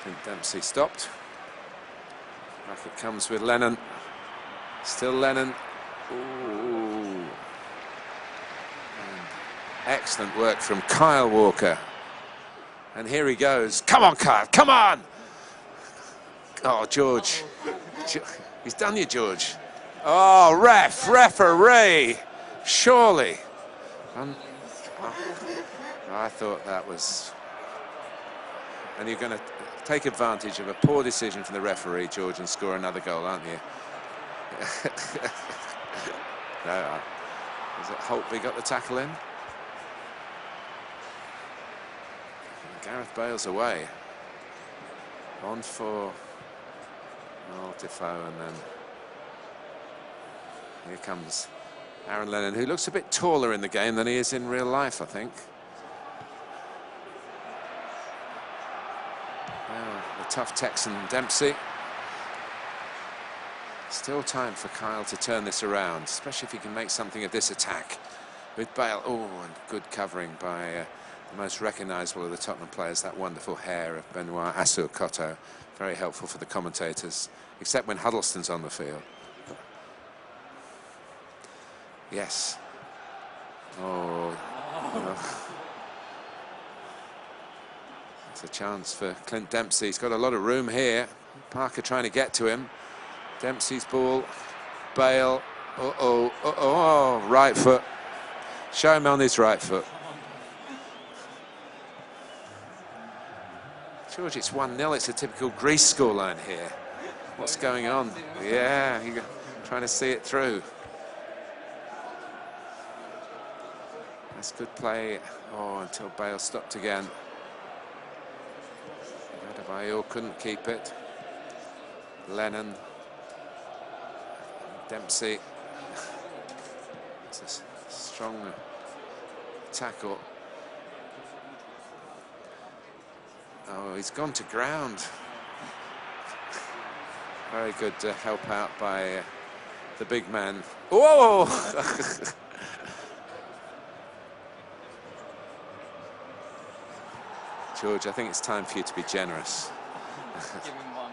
S7: Clint Dempsey stopped. Back it comes with Lennon. Still Lennon. Ooh. And excellent work from Kyle Walker. And here he goes. Come on, Kyle, come on! Oh, George. He's done you, George. Oh, referee, surely. I thought that was... And you're going to take advantage of a poor decision from the referee, George, and score another goal, aren't you? No, is it Holtby got the tackle in? Gareth Bale's away. On for Defoe, and then here comes Aaron Lennon, who looks a bit taller in the game than he is in real life, I think. Now, the tough Texan Dempsey. Still time for Kyle to turn this around, especially if he can make something of this attack with Bale. Oh, and good covering by the most recognisable of the Tottenham players, that wonderful hair of Benoit Assou-Ekotto. Very helpful for the commentators, except when Huddleston's on the field. Yes. Oh. It's a chance for Clint Dempsey. He's got a lot of room here. Parker trying to get to him. Dempsey's ball. Bale. Oh, right foot. Show him on his right foot. George, it's 1-0. It's a typical Greece scoreline here. What's going on? Yeah, you're trying to see it through. That's good play. Oh, until Bale stopped again. Adebayor couldn't keep it. Lennon. Dempsey. It's a strong tackle. Oh, he's gone to ground. Very good help out by the big man. Whoa! George, I think it's time for you to be generous.
S5: Give him one.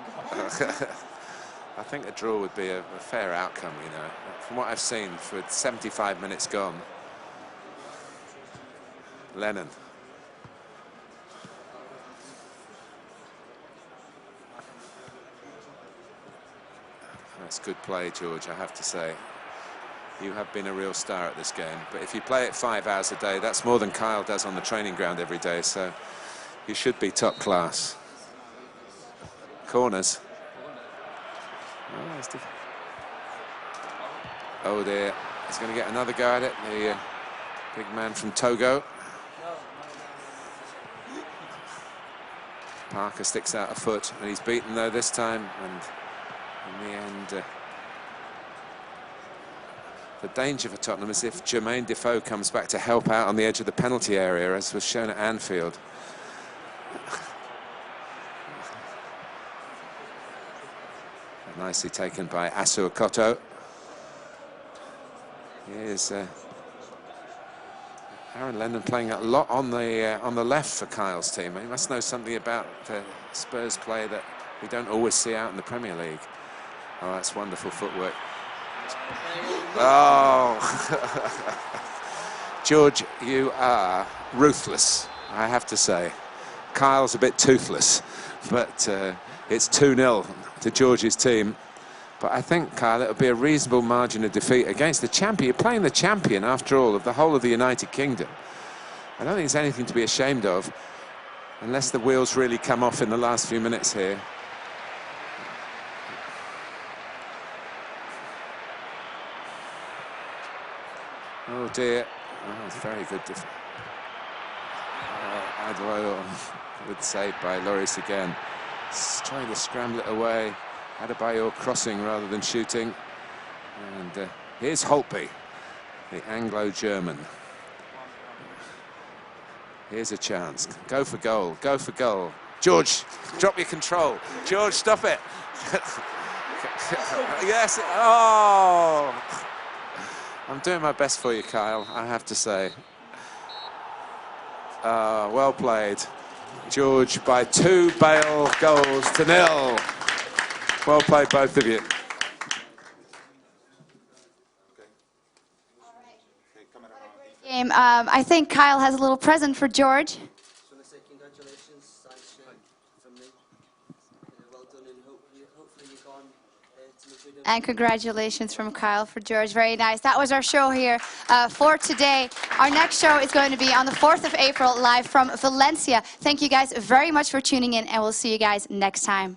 S7: I think a draw would be a fair outcome, you know. From what I've seen, for 75 minutes gone. Lennon. That's good play, George, I have to say. You have been a real star at this game. But if you play it 5 hours a day, that's more than Kyle does on the training ground every day. So you should be top class. Corners. Oh dear, he's going to get another go at it, the big man from Togo. Parker sticks out a foot, and he's beaten though this time, and in the end, the danger for Tottenham is if Jermaine Defoe comes back to help out on the edge of the penalty area, as was shown at Anfield. Nicely taken by Assou-Ekotto. Here's Aaron Lennon playing a lot on the left for Kyle's team. He must know something about Spurs play that we don't always see out in the Premier League. Oh, that's wonderful footwork. Oh! George, you are ruthless, I have to say. Kyle's a bit toothless, but it's 2-0 to George's team. But I think, Kyle, it'll be a reasonable margin of defeat against the champion. You're playing the champion, after all, of the whole of the United Kingdom. I don't think there's anything to be ashamed of, unless the wheels really come off in the last few minutes here. Oh dear. Oh, it's very good. Adlo, good save by Lloris again. Trying to scramble it away. Adebayor crossing rather than shooting. And here's Holtby, the Anglo-German. Here's a chance. Go for goal. Go for goal. George, drop your control. George, stop it. Yes. Oh. I'm doing my best for you, Kyle, I have to say. Well played. George by 2 Bale goals to 0. Well played, both of you.
S1: Game. I think Kyle has a little present for George.
S19: Just want to say congratulations, thanks from me. Well done, and hopefully you go on to Madrid.
S1: And congratulations from Kyle for George. Very nice. That was our show here for today. Our next show is going to be on the 4th of April, live from Valencia. Thank you guys very much for tuning in, and we'll see you guys next time.